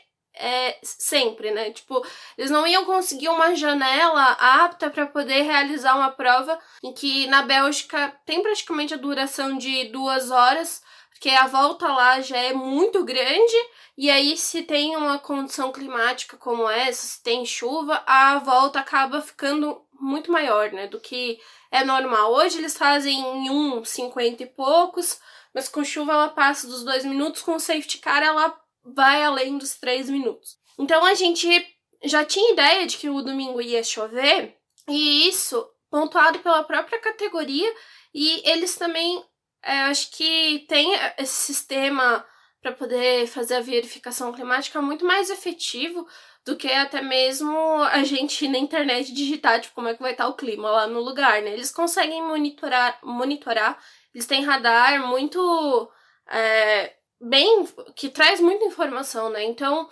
sempre, né? Tipo, eles não iam conseguir uma janela apta para poder realizar uma prova em que na Bélgica tem praticamente a duração de 2 horas, porque a volta lá já é muito grande, e aí se tem uma condição climática como essa, se tem chuva, a volta acaba ficando muito maior, né, do que é normal. Hoje eles fazem em 1,50 e poucos, mas com chuva ela passa dos 2 minutos, com safety car ela vai além dos 3 minutos. Então a gente já tinha ideia de que o domingo ia chover, e isso pontuado pela própria categoria, e eles também, acho que tem esse sistema para poder fazer a verificação climática muito mais efetivo do que até mesmo a gente na internet digitar, tipo, como é que vai estar o clima lá no lugar, né? Eles conseguem monitorar, eles têm radar muito bem, que traz muita informação, né? Então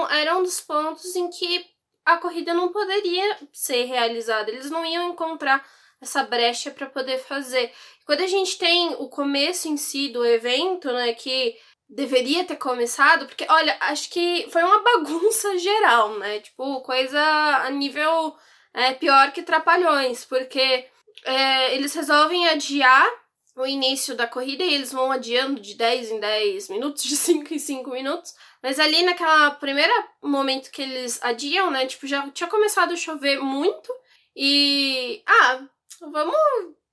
era um dos pontos em que a corrida não poderia ser realizada. Eles não iam encontrar essa brecha para poder fazer. Quando a gente tem o começo em si do evento, né, que deveria ter começado, porque, olha, acho que foi uma bagunça geral, né? Tipo, coisa a nível pior que Trapalhões, porque eles resolvem adiar o início da corrida e eles vão adiando de 10 em 10 minutos, de 5 em 5 minutos. Mas ali naquela primeira momento que eles adiam, né, tipo, já tinha começado a chover muito e... vamos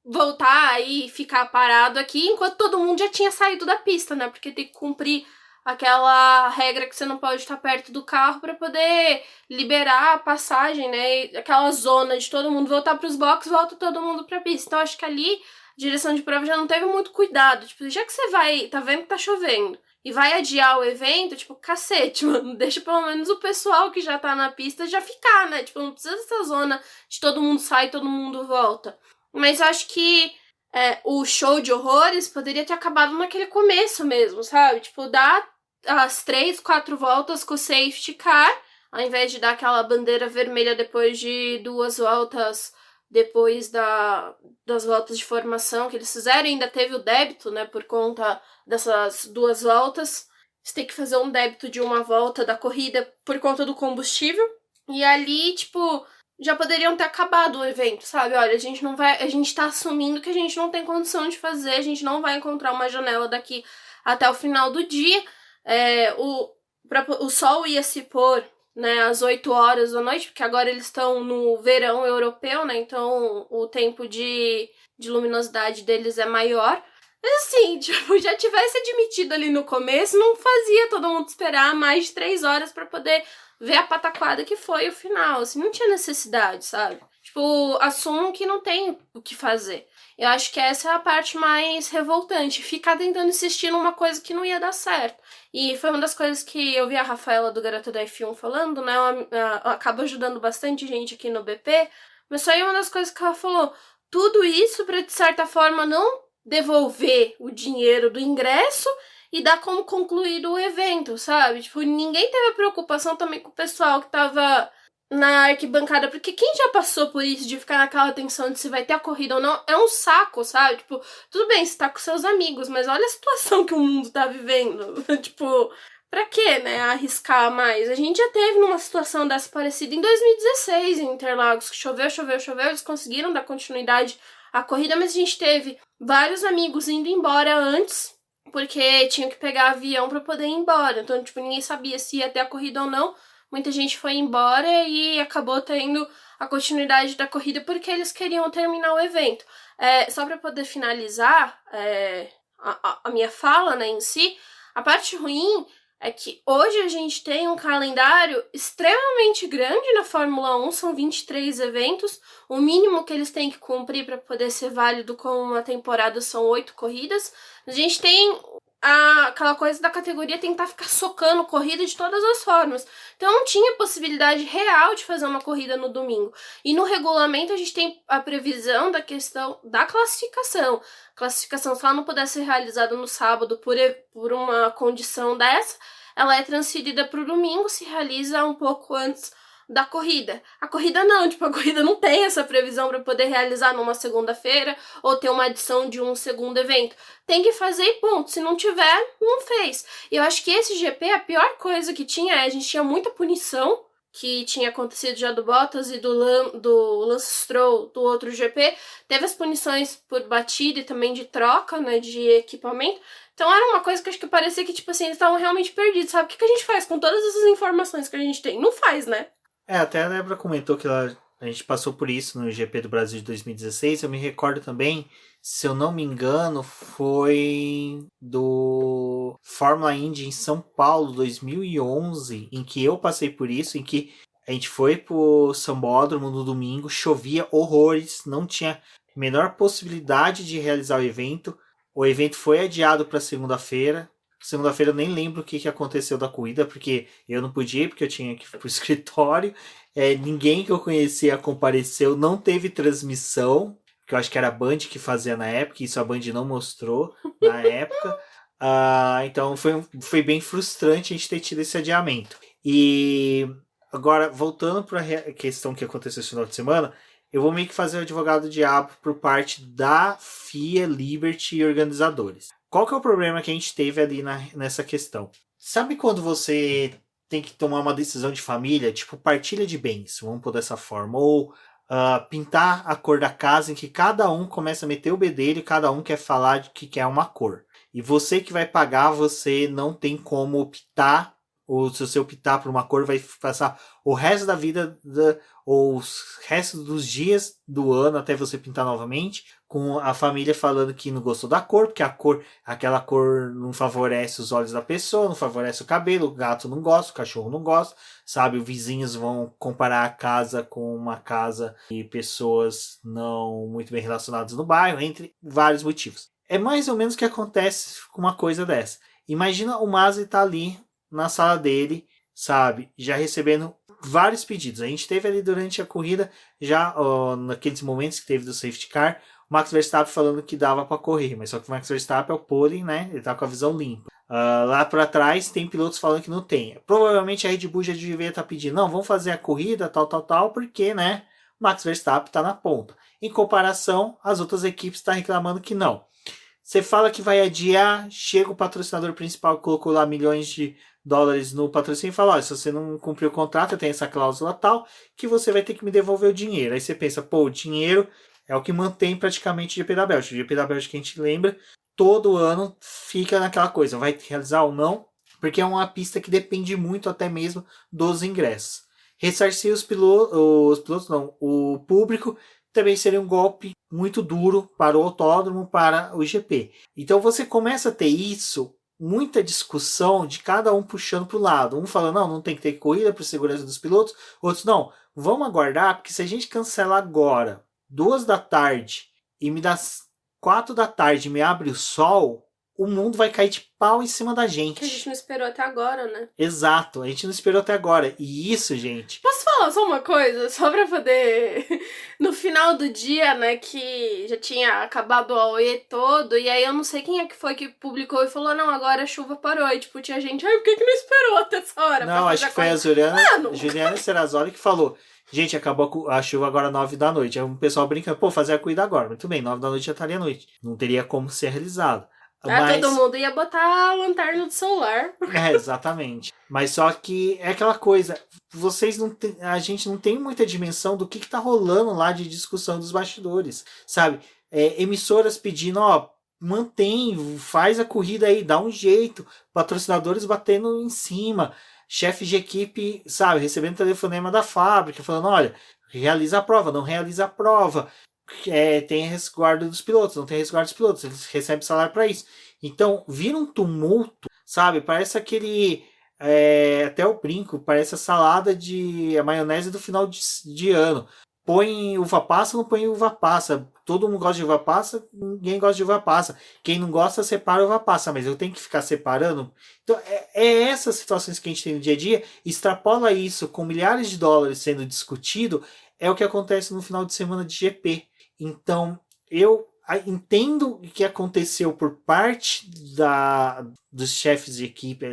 voltar aí e ficar parado aqui enquanto todo mundo já tinha saído da pista, né, porque tem que cumprir aquela regra que você não pode estar perto do carro para poder liberar a passagem, né, aquela zona de todo mundo voltar para os boxes, volta todo mundo para a pista. Então acho que ali direção de prova já não teve muito cuidado. Tipo, já que você vai, tá vendo que tá chovendo, e vai adiar o evento, tipo, cacete, mano, deixa pelo menos o pessoal que já tá na pista já ficar, né? Tipo, não precisa dessa zona de todo mundo sai e todo mundo volta. Mas acho que o show de horrores poderia ter acabado naquele começo mesmo, sabe? Tipo, dar as 3, 4 voltas com o safety car, ao invés de dar aquela bandeira vermelha depois de 2 voltas, depois das voltas de formação que eles fizeram. Ainda teve o débito, né, por conta dessas 2 voltas. Você tem que fazer um débito de 1 volta da corrida por conta do combustível. E ali, tipo, já poderiam ter acabado o evento, sabe? Olha, a gente tá assumindo que a gente não tem condição de fazer, a gente não vai encontrar uma janela daqui até o final do dia. O sol ia se pôr, né, às 8 horas da noite, porque agora eles estão no verão europeu, né, então o tempo de luminosidade deles é maior. Mas assim, tipo, já tivesse admitido ali no começo, não fazia todo mundo esperar mais de 3 horas pra poder ver a pataquada que foi o final, assim, não tinha necessidade, sabe? Tipo, assumo que não tem o que fazer. Eu acho que essa é a parte mais revoltante, ficar tentando insistir numa coisa que não ia dar certo. E foi uma das coisas que eu vi a Rafaela do Garota da F1 falando, né? Ela acaba ajudando bastante gente aqui no BP, mas só aí uma das coisas que ela falou, tudo isso pra, de certa forma, não devolver o dinheiro do ingresso e dar como concluído o evento, sabe? Tipo, ninguém teve preocupação também com o pessoal que tava na arquibancada, porque quem já passou por isso de ficar naquela tensão de se vai ter a corrida ou não, é um saco, sabe? Tipo, tudo bem, você tá com seus amigos, mas olha a situação que o mundo tá vivendo. Tipo, pra quê, né, arriscar mais? A gente já teve numa situação dessa parecida em 2016, em Interlagos, que choveu, eles conseguiram dar continuidade à corrida, mas a gente teve vários amigos indo embora antes, porque tinham que pegar avião pra poder ir embora. Então, tipo, ninguém sabia se ia ter a corrida ou não. Muita gente foi embora e acabou tendo a continuidade da corrida porque eles queriam terminar o evento. Só pra poder finalizar a minha fala, né, em si, a parte ruim é que hoje a gente tem um calendário extremamente grande na Fórmula 1, são 23 eventos, o mínimo que eles têm que cumprir para poder ser válido como uma temporada são 8 corridas. A gente tem aquela coisa da categoria tentar ficar socando corrida de todas as formas. Então não tinha possibilidade real de fazer uma corrida no domingo. E no regulamento a gente tem a previsão da questão da classificação. A classificação, se ela não puder ser realizada no sábado por uma condição dessa, ela é transferida para o domingo, se realiza um pouco antes da corrida. A corrida não, tipo, a corrida não tem essa previsão para poder realizar numa segunda-feira ou ter uma adição de um segundo evento. Tem que fazer e ponto. Se não tiver, não fez. E eu acho que esse GP, a pior coisa que tinha a gente tinha muita punição, que tinha acontecido já do Bottas e do Lance Stroll do outro GP. Teve as punições por batida e também de troca, né, de equipamento. Então era uma coisa que acho que parecia que, tipo assim, eles estavam realmente perdidos, sabe? O que a gente faz com todas essas informações que a gente tem? Não faz, né?
Até a Débora comentou que a gente passou por isso no GP do Brasil de 2016. Eu me recordo também, se eu não me engano, foi do Fórmula Indy em São Paulo 2011, em que eu passei por isso, em que a gente foi pro Sambódromo no domingo, chovia horrores, não tinha a menor possibilidade de realizar o evento. O evento foi adiado para segunda-feira. Segunda-feira eu nem lembro o que aconteceu da corrida, porque eu não podia ir, porque eu tinha que ir pro escritório. Ninguém que eu conhecia compareceu, não teve transmissão, que eu acho que era a Band que fazia na época, e isso a Band não mostrou na época. Então foi bem frustrante a gente ter tido esse adiamento. E agora, voltando para a questão que aconteceu esse final de semana, eu vou meio que fazer o advogado do diabo por parte da FIA, Liberty e organizadores. Qual que é o problema que a gente teve ali nessa questão? Sabe quando você tem que tomar uma decisão de família, tipo partilha de bens, vamos pôr dessa forma, ou pintar a cor da casa em que cada um começa a meter o bedelho e cada um quer falar de que quer uma cor. E você que vai pagar, você não tem como optar, ou se você optar por uma cor, vai passar o resto da vida, ou os restos dos dias do ano até você pintar novamente, com a família falando que não gostou da cor, porque aquela cor não favorece os olhos da pessoa, não favorece o cabelo, o gato não gosta, o cachorro não gosta, sabe? Os vizinhos vão comparar a casa com uma casa de pessoas não muito bem relacionadas no bairro, entre vários motivos. É mais ou menos o que acontece com uma coisa dessa. Imagina o Masi tá ali na sala dele, sabe? Já recebendo vários pedidos. A gente teve ali durante a corrida, já naqueles momentos que teve do safety car, o Max Verstappen falando que dava para correr, mas só que o Max Verstappen é o pole, né? Ele tá com a visão limpa. Lá para trás tem pilotos falando que não tem. Provavelmente a Red Bull já devia estar pedindo, não, vamos fazer a corrida, tal, porque, né? O Max Verstappen tá na ponta. Em comparação, as outras equipes estão reclamando que não. Você fala que vai adiar, chega o patrocinador principal que colocou lá milhões de dólares no patrocínio e fala, olha, se você não cumprir o contrato, tem essa cláusula tal, que você vai ter que me devolver o dinheiro. Aí você pensa, o dinheiro é o que mantém praticamente o GP da Bélgica. O GP da Bélgica, que a gente lembra, todo ano fica naquela coisa, vai realizar ou não, porque é uma pista que depende muito até mesmo dos ingressos. Ressarcir o público também seria um golpe muito duro para o autódromo, para o GP. Então você começa a ter isso, muita discussão de cada um puxando para o lado. Um falando, não tem que ter corrida para segurança dos pilotos. Outros, não, vamos aguardar, porque se a gente cancelar agora, 2 da tarde, e me dá 4 da tarde e me abre o sol, o mundo vai cair de pau em cima da gente.
Que a gente não esperou até agora, né?
Exato, a gente não esperou até agora. E isso, gente...
Posso falar só uma coisa? Só pra poder... No final do dia, né, que já tinha acabado o AOE todo, e aí eu não sei quem é que foi que publicou e falou, não, agora a chuva parou. E tipo, tinha gente, por que não esperou até essa hora?
Não, acho que foi a Juliana Serrazoli que falou, gente, acabou a chuva agora 9 da noite. Aí o pessoal brincando, fazer a corrida agora. Muito bem, 9 da noite já estaria à noite. Não teria como ser realizado. Mas...
todo mundo ia botar a lanterna do celular.
Exatamente. Mas só que é aquela coisa, a gente não tem muita dimensão do que tá rolando lá de discussão dos bastidores, sabe? Emissoras pedindo, mantém, faz a corrida aí, dá um jeito, patrocinadores batendo em cima, chefe de equipe, sabe, recebendo telefonema da fábrica, falando, olha, realiza a prova, não realiza a prova, tem resguardo dos pilotos, não tem resguardo dos pilotos, eles recebem salário para isso. Então, vira um tumulto, sabe, parece aquele, até eu brinco, parece a salada de a maionese do final de ano. Põe uva passa, não põe uva passa. Todo mundo gosta de uva passa, ninguém gosta de uva passa. Quem não gosta, separa uva passa, mas eu tenho que ficar separando. Então, essas situações que a gente tem no dia a dia, extrapola isso com milhares de dólares sendo discutido, é o que acontece no final de semana de GP. Então, eu entendo o que aconteceu por parte dos chefes de equipe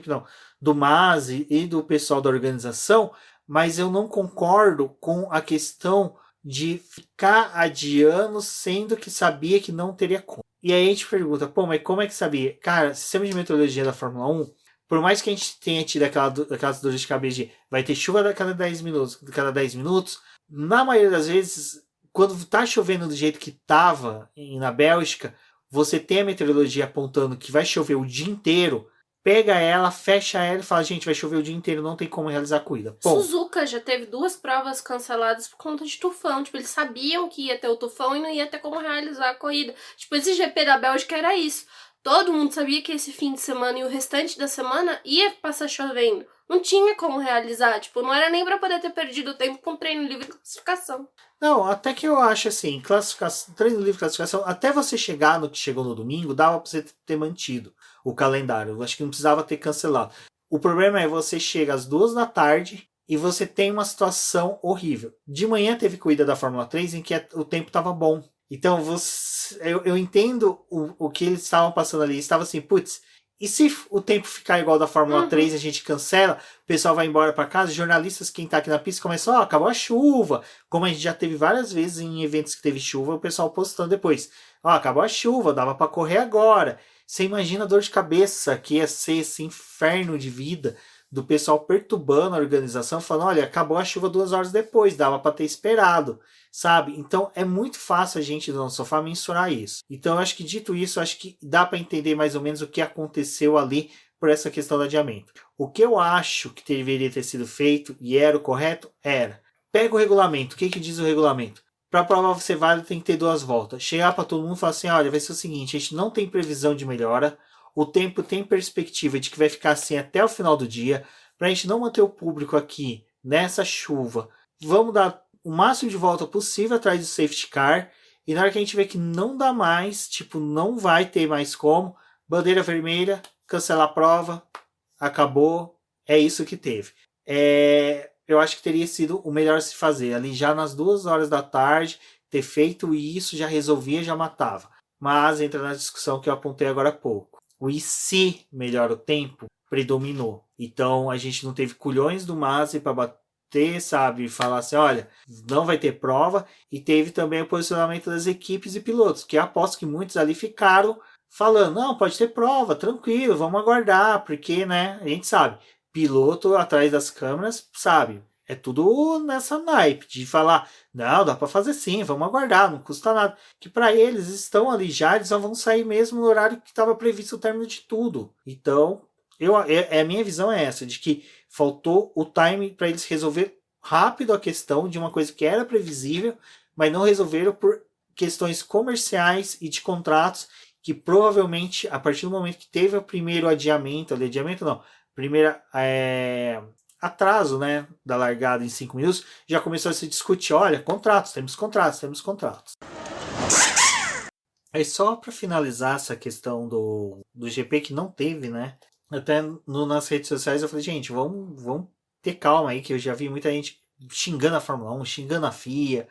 não, do Masi e do pessoal da organização, mas eu não concordo com a questão de ficar adiando, sendo que sabia que não teria como. E aí a gente pergunta, pô, mas como é que sabia? Cara, sistema de meteorologia da Fórmula 1, por mais que a gente tenha tido aquelas dores de cabeça de vai ter chuva a cada 10 minutos, na maioria das vezes, quando tá chovendo do jeito que tava na Bélgica, você tem a meteorologia apontando que vai chover o dia inteiro, pega ela, fecha ela e fala, gente, vai chover o dia inteiro, não tem como realizar a corrida. Bom,
Suzuka já teve 2 provas canceladas por conta de tufão. Tipo, eles sabiam que ia ter o tufão e não ia ter como realizar a corrida. Tipo, esse GP da Bélgica era isso. Todo mundo sabia que esse fim de semana e o restante da semana ia passar chovendo. Não tinha como realizar. Tipo, não era nem pra poder ter perdido tempo com treino livre e classificação.
Não, até que eu acho assim, treino livre classificação, até você chegar no que chegou no domingo, dava pra você ter mantido o calendário. Eu acho que não precisava ter cancelado. O problema é você chega às 2 da tarde e você tem uma situação horrível. De manhã teve corrida da Fórmula 3 em que o tempo estava bom. Então eu entendo o que eles estavam passando ali. Estava assim, putz, e se o tempo ficar igual da Fórmula 3 a gente cancela, o pessoal vai embora para casa, jornalistas, quem tá aqui na pista, começam, acabou a chuva. Como a gente já teve várias vezes em eventos que teve chuva, o pessoal postando depois. Acabou a chuva, dava para correr agora. Você imagina a dor de cabeça que ia ser esse inferno de vida do pessoal perturbando a organização, falando, olha, acabou a chuva 2 horas depois, dava para ter esperado, sabe? Então é muito fácil a gente do nosso sofá mensurar isso. Então eu acho que dito isso, acho que dá para entender mais ou menos o que aconteceu ali por essa questão do adiamento. O que eu acho que deveria ter sido feito e era o correto, era, pega o regulamento, o que diz o regulamento? Para a prova ser válida tem que ter 2 voltas. Chegar para todo mundo e falar assim, olha, vai ser o seguinte, a gente não tem previsão de melhora, o tempo tem perspectiva de que vai ficar assim até o final do dia, para a gente não manter o público aqui nessa chuva, vamos dar o máximo de volta possível atrás do safety car, e na hora que a gente vê que não dá mais, tipo, não vai ter mais como, bandeira vermelha, cancela a prova, acabou, é isso que teve. Eu acho que teria sido o melhor se fazer, ali já nas 2 horas da tarde, ter feito isso, já resolvia, já matava. Mas entra na discussão que eu apontei agora há pouco. O e se melhora o tempo predominou. Então a gente não teve culhões do Masi para bater, sabe? Falar assim, olha, não vai ter prova. E teve também o posicionamento das equipes e pilotos, que aposto que muitos ali ficaram falando, não, pode ter prova, tranquilo, vamos aguardar, porque, né, a gente sabe, piloto atrás das câmeras, sabe, é tudo nessa naipe de falar, não, dá para fazer sim, vamos aguardar, não custa nada. Que para eles estão ali já, eles só vão sair mesmo no horário que estava previsto o término de tudo. Então, a minha visão é essa, de que faltou o time para eles resolver rápido a questão de uma coisa que era previsível, mas não resolveram por questões comerciais e de contratos, que provavelmente, a partir do momento que teve o primeiro adiamento não, primeira atraso, né, da largada em 5 minutos, já começou a se discutir, olha, temos contratos. Aí só para finalizar essa questão do GP que não teve, né, até nas redes sociais eu falei, gente, vamos ter calma aí, que eu já vi muita gente xingando a Fórmula 1, xingando a FIA,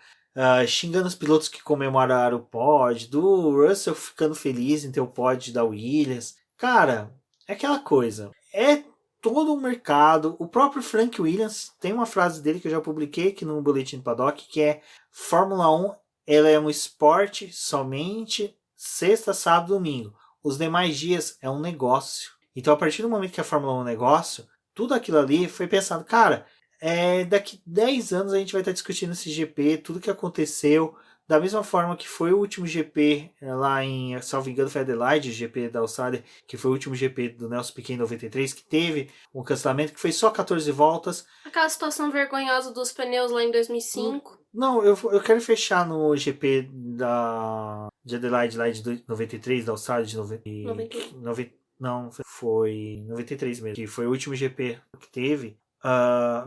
xingando os pilotos que comemoraram o pódio, do Russell ficando feliz em ter o pódio da Williams. Cara, é aquela coisa, é todo um mercado. O próprio Frank Williams tem uma frase dele que eu já publiquei aqui no Boletim do Paddock, que é: Fórmula 1 ela é um esporte somente sexta, sábado, domingo. Os demais dias é um negócio. Então, a partir do momento que a Fórmula 1 é um negócio, tudo aquilo ali foi pensado, cara, daqui 10 anos a gente vai estar discutindo esse GP, tudo que aconteceu, da mesma forma que foi o último GP lá em, salvo engano, foi Adelaide, GP da Austrália, que foi o último GP do Nelson Piquet em 93, que teve um cancelamento, que foi só 14 voltas.
Aquela situação vergonhosa dos pneus lá em 2005.
Não, eu quero fechar no GP de Adelaide lá de 93, da Austrália de 90, não, foi 93 mesmo, que foi o último GP que teve.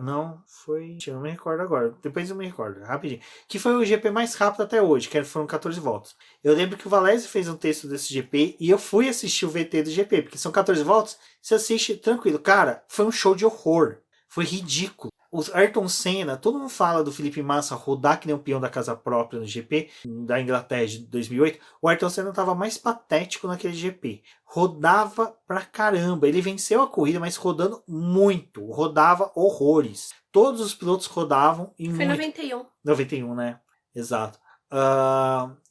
Não, foi. Eu não me recordo agora. Depois eu me recordo, rapidinho. Que foi o GP mais rápido até hoje, que foram 14 voltas. Eu lembro que o Valese fez um texto desse GP e eu fui assistir o VT do GP, porque são 14 voltas, você assiste tranquilo. Cara, foi um show de horror. Foi ridículo. O Ayrton Senna, todo mundo fala do Felipe Massa rodar que nem um peão da casa própria no GP da Inglaterra de 2008. O Ayrton Senna estava mais patético naquele GP. Rodava pra caramba. Ele venceu a corrida, mas rodando muito. Rodava horrores. Todos os pilotos rodavam e
Foi
muito.
91.
91, né? Exato.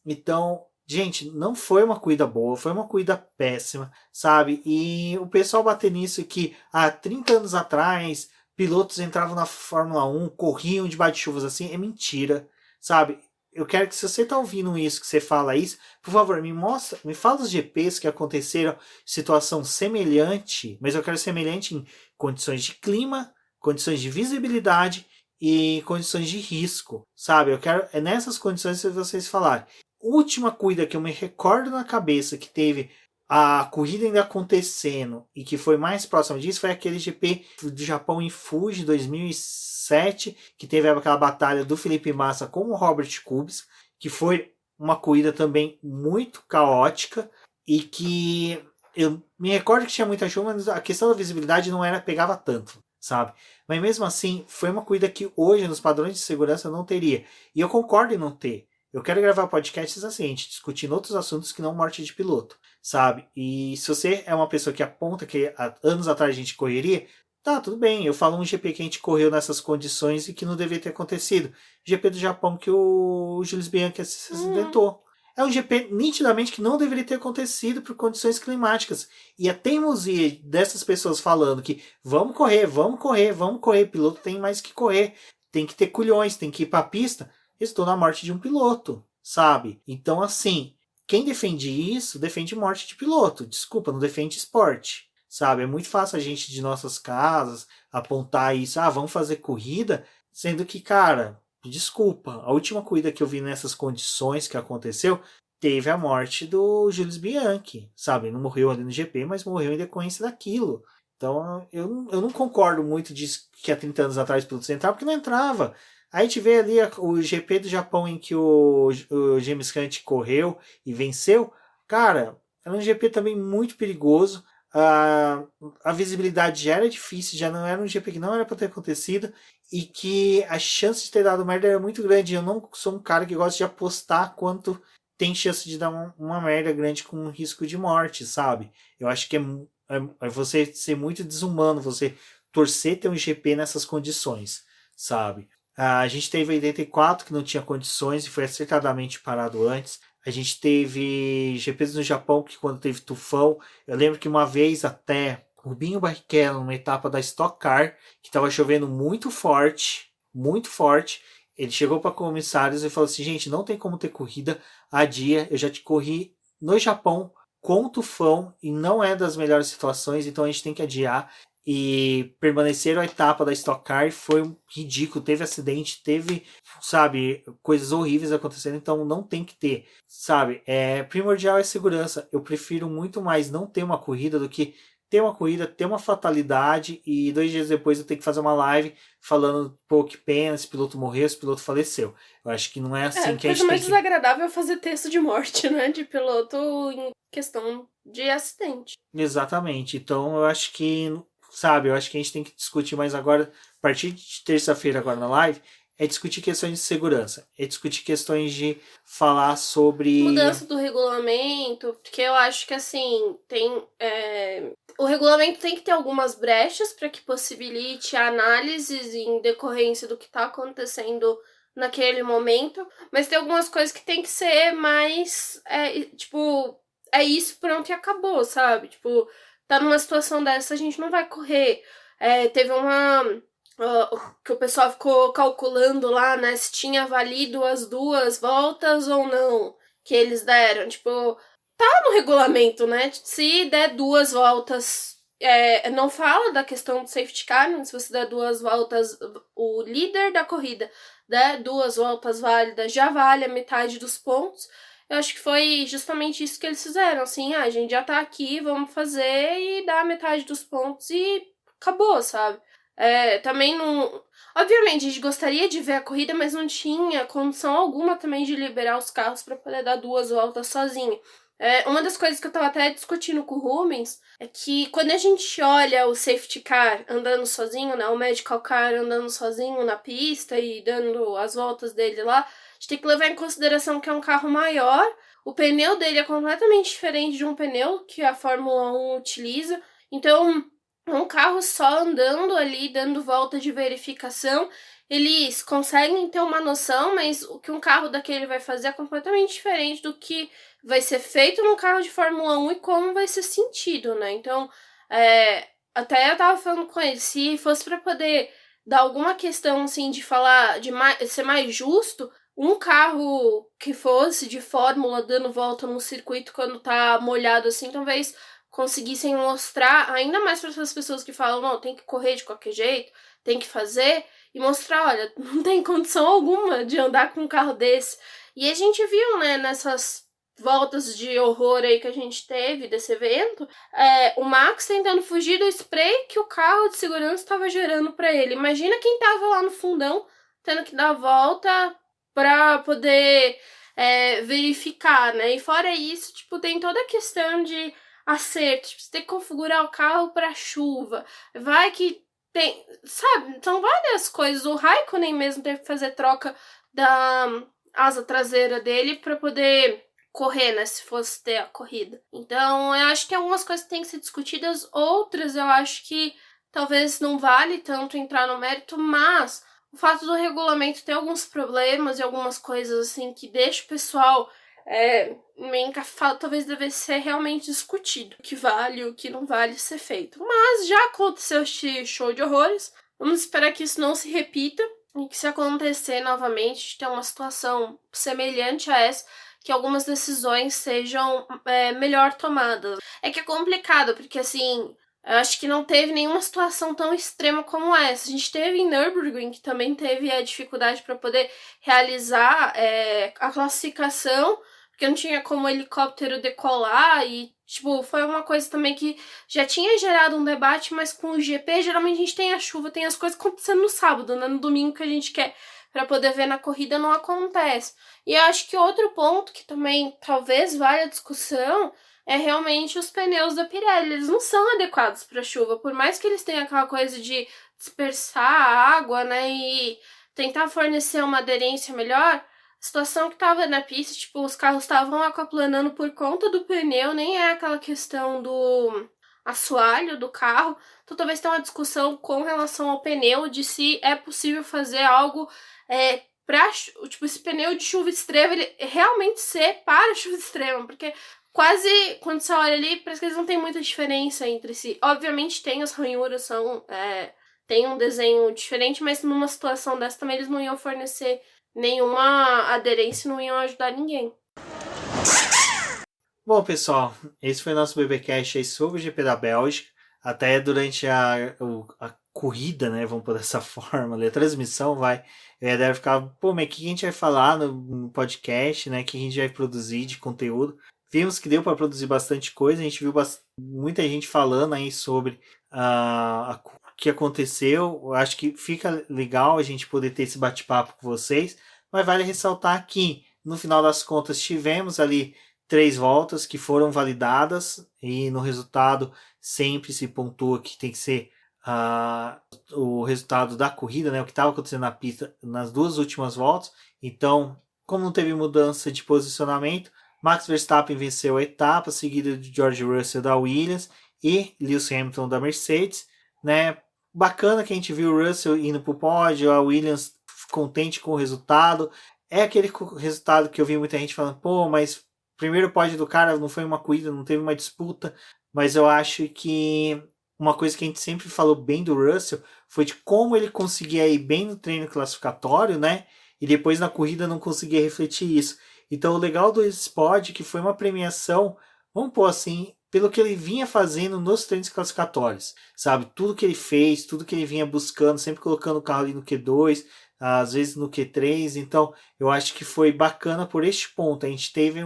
Então, gente, não foi uma corrida boa, foi uma corrida péssima, sabe? E o pessoal bater nisso que há 30 anos atrás pilotos entravam na Fórmula 1, corriam de bate-chuvas assim, é mentira, sabe? Eu quero que, se você tá ouvindo isso, que você fala isso, por favor, me fala os GPs que aconteceram situação semelhante, mas eu quero semelhante em condições de clima, condições de visibilidade e condições de risco, sabe? Eu quero, é nessas condições que vocês falarem. Última corrida que eu me recordo na cabeça que teve a corrida ainda acontecendo e que foi mais próximo disso foi aquele GP do Japão em Fuji 2007, que teve aquela batalha do Felipe Massa com o Robert Kubica, que foi uma corrida também muito caótica e que eu me recordo que tinha muita chuva, mas a questão da visibilidade não pegava tanto, sabe? Mas mesmo assim, foi uma corrida que hoje nos padrões de segurança não teria. E eu concordo em não ter. Eu quero gravar podcasts assim, a gente discutindo outros assuntos que não morte de piloto, sabe? E se você é uma pessoa que aponta que há anos atrás a gente correria, tá, tudo bem. Eu falo um GP que a gente correu nessas condições e que não deveria ter acontecido. GP do Japão que o Jules Bianchi se acidentou. É um GP nitidamente que não deveria ter acontecido por condições climáticas. E a teimosia dessas pessoas falando que vamos correr, piloto tem mais que correr, tem que ter culhões, tem que ir pra pista. Estou na morte de um piloto, sabe? Então, assim, quem defende isso, defende morte de piloto. Desculpa, não defende esporte, sabe? É muito fácil a gente, de nossas casas, apontar isso. Vamos fazer corrida, sendo que, cara, desculpa. A última corrida que eu vi nessas condições que aconteceu, teve a morte do Jules Bianchi, sabe? Não morreu ali no GP, mas morreu em decorrência daquilo. Então, eu não concordo muito disso que há 30 anos atrás o piloto entrava, porque não entrava. Aí a gente vê ali o GP do Japão em que o James Hunt correu e venceu. Cara, era um GP também muito perigoso. A visibilidade já era difícil, já não era um GP que não era para ter acontecido. E que a chance de ter dado merda era muito grande. Eu não sou um cara que gosta de apostar quanto tem chance de dar uma merda grande com risco de morte, sabe? Eu acho que é você ser muito desumano, você torcer ter um GP nessas condições, sabe? A gente teve 84 que não tinha condições e foi acertadamente parado antes. A gente teve GPs no Japão que, quando teve tufão, eu lembro que uma vez até Rubinho Barrichello, numa etapa da Stock Car, que estava chovendo muito forte, ele chegou para comissários e falou assim: gente, não tem como ter corrida a dia, eu já te corri no Japão com tufão e não é das melhores situações, então a gente tem que adiar. E permaneceram a etapa da Stock Car, foi ridículo, teve acidente, teve, sabe, coisas horríveis acontecendo, então não tem que ter, sabe, primordial é segurança. Eu prefiro muito mais não ter uma corrida do que ter uma corrida, ter uma fatalidade e 2 dias depois eu ter que fazer uma live falando, pô, que pena, esse piloto morreu, esse piloto faleceu. Eu acho que não é assim que a gente tem que...
A coisa mais desagradável é fazer texto de morte, né, de piloto em questão de acidente.
Exatamente, então eu acho que, sabe, eu acho que a gente tem que discutir mais agora, a partir de terça-feira agora na live, é discutir questões de segurança, é discutir questões de falar sobre...
mudança do regulamento, porque eu acho que, assim, o regulamento tem que ter algumas brechas para que possibilite análises em decorrência do que está acontecendo naquele momento, mas tem algumas coisas que tem que ser mais, é isso, pronto, e acabou, sabe? Tipo, tá numa situação dessa, a gente não vai correr. Teve que o pessoal ficou calculando lá, né, se tinha valido as 2 voltas ou não, que eles deram. Tipo, tá no regulamento, né? Se der 2 voltas, não fala da questão do safety car, mas se você der 2 voltas, o líder da corrida der 2 voltas válidas, já vale a metade dos pontos. Eu acho que foi justamente isso que eles fizeram, assim, a gente já tá aqui, vamos fazer e dar a metade dos pontos e acabou, sabe? Também não. Obviamente, a gente gostaria de ver a corrida, mas não tinha condição alguma também de liberar os carros para poder dar 2 voltas sozinho. Uma das coisas que eu tava até discutindo com o Rubens é que quando a gente olha o safety car andando sozinho, né, o medical car andando sozinho na pista e dando as voltas dele lá, a gente tem que levar em consideração que é um carro maior, o pneu dele é completamente diferente de um pneu que a Fórmula 1 utiliza, então um carro só andando ali, dando volta de verificação, eles conseguem ter uma noção, mas o que um carro daquele vai fazer é completamente diferente do que vai ser feito num carro de Fórmula 1 e como vai ser sentido, né? Então, até eu tava falando com ele, se fosse para poder dar alguma questão, assim, de falar, ser mais justo, um carro que fosse de Fórmula dando volta num circuito quando tá molhado, assim, talvez conseguissem mostrar ainda mais para essas pessoas que falam, não, tem que correr de qualquer jeito, tem que fazer, e mostrar, olha, não tem condição alguma de andar com um carro desse. E a gente viu, né, nessas voltas de horror aí que a gente teve desse evento, o Max tentando fugir do spray que o carro de segurança estava gerando para ele. Imagina quem tava lá no fundão tendo que dar a volta para poder verificar, né? E fora isso, tipo, tem toda a questão de acerto, tipo, você tem que configurar o carro para chuva, vai que tem, sabe, são várias coisas. O Raikkonen mesmo teve que fazer troca da asa traseira dele para poder correr, né, se fosse ter a corrida. Então, eu acho que algumas coisas têm que ser discutidas, outras eu acho que talvez não vale tanto entrar no mérito, mas o fato do regulamento ter alguns problemas e algumas coisas assim que deixa o pessoal meio encafado, talvez devesse ser realmente discutido o que vale e o que não vale ser feito. Mas já aconteceu este show de horrores, vamos esperar que isso não se repita e que se acontecer novamente, ter uma situação semelhante a essa, que algumas decisões sejam melhor tomadas. É que é complicado, porque assim, eu acho que não teve nenhuma situação tão extrema como essa. A gente teve em Nürburgring, que também teve a dificuldade para poder realizar a classificação, porque não tinha como o helicóptero decolar e, tipo, foi uma coisa também que já tinha gerado um debate, mas com o GP, geralmente a gente tem a chuva, tem as coisas acontecendo no sábado, né? No domingo que a gente quer para poder ver na corrida não acontece. E eu acho que outro ponto que também talvez valha a discussão é realmente os pneus da Pirelli. Eles não são adequados para chuva, por mais que eles tenham aquela coisa de dispersar a água, né, e tentar fornecer uma aderência melhor. A situação que tava na pista, tipo, os carros estavam aquaplanando por conta do pneu, nem é aquela questão do assoalho do carro. Então talvez tenha uma discussão com relação ao pneu, de se é possível fazer algo pra, tipo, esse pneu de chuva extrema, ele realmente ser para chuva extrema, porque quase, quando você olha ali, parece que eles não tem muita diferença entre si. Obviamente tem as ranhuras, tem um desenho diferente, mas numa situação dessa também eles não iam fornecer nenhuma aderência, não iam ajudar ninguém.
Bom, pessoal, esse foi o nosso BBcast aí sobre o GP da Bélgica. Até durante a corrida, né, vamos por dessa forma, a transmissão deve ficar, pô, mas o que a gente vai falar no podcast, né, que a gente vai produzir de conteúdo. Vimos que deu para produzir bastante coisa, a gente viu muita gente falando aí sobre o que aconteceu. Eu acho que fica legal a gente poder ter esse bate-papo com vocês, mas vale ressaltar que, no final das contas, tivemos ali 3 voltas que foram validadas e no resultado sempre se pontua que tem que ser o resultado da corrida, né, o que estava acontecendo na pista nas 2 últimas voltas. Então, como não teve mudança de posicionamento, Max Verstappen venceu a etapa, seguida de George Russell da Williams e Lewis Hamilton da Mercedes, né? Bacana que a gente viu o Russell indo para o pódio, a Williams contente com o resultado. É aquele resultado que eu vi muita gente falando, pô, mas primeiro pódio do cara não foi uma corrida, não teve uma disputa, mas eu acho que uma coisa que a gente sempre falou bem do Russell foi de como ele conseguia ir bem no treino classificatório, né? E depois na corrida não conseguia refletir isso. Então o legal do Sport que foi uma premiação, vamos pôr assim, pelo que ele vinha fazendo nos treinos classificatórios, sabe? Tudo que ele fez, tudo que ele vinha buscando, sempre colocando o carro ali no Q2, às vezes no Q3. Então eu acho que foi bacana por este ponto. A gente teve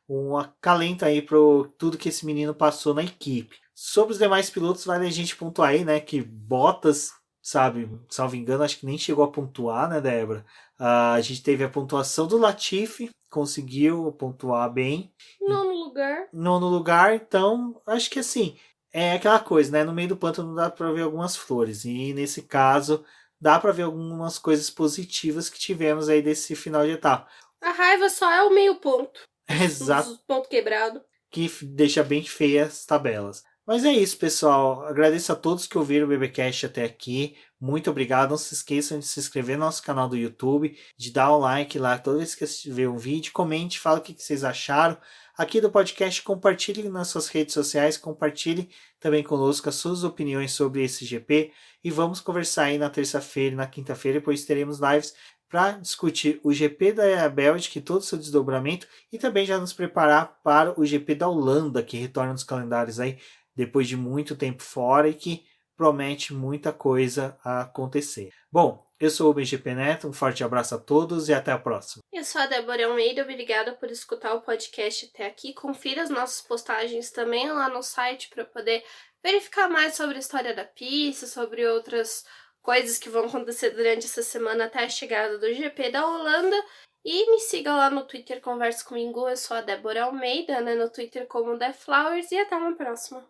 um acalento aí para tudo que esse menino passou na equipe. Sobre os demais pilotos, vale a gente pontuar aí, né, que Bottas, sabe, salvo engano, acho que nem chegou a pontuar, né, Débora? A gente teve a pontuação do Latifi, conseguiu pontuar bem.
Nono lugar.
Nono lugar, então, acho que assim, é aquela coisa, né, no meio do pântano dá para ver algumas flores, e nesse caso, dá para ver algumas coisas positivas que tivemos aí desse final de etapa.
A raiva só é o meio ponto.
Exato.
Ponto quebrado.
Que deixa bem feias as tabelas. Mas é isso, pessoal. Agradeço a todos que ouviram o BBcast até aqui. Muito obrigado. Não se esqueçam de se inscrever no nosso canal do YouTube, de dar um like lá toda vez que você ver um vídeo. Comente, fala o que vocês acharam aqui do podcast. Compartilhe nas suas redes sociais. Compartilhe também conosco as suas opiniões sobre esse GP. E vamos conversar aí na terça-feira e na quinta-feira, pois teremos lives para discutir o GP da Bélgica e todo o seu desdobramento e também já nos preparar para o GP da Holanda, que retorna nos calendários aí depois de muito tempo fora e que promete muita coisa a acontecer. Bom, eu sou o BGP Neto, um forte abraço a todos e até a próxima.
Eu sou a Débora Almeida, obrigada por escutar o podcast até aqui. Confira as nossas postagens também lá no site para poder verificar mais sobre a história da pista, sobre outras coisas que vão acontecer durante essa semana até a chegada do GP da Holanda. E me siga lá no Twitter, converse comigo. Eu sou a Débora Almeida, né, no Twitter como The Flowers. E até uma próxima.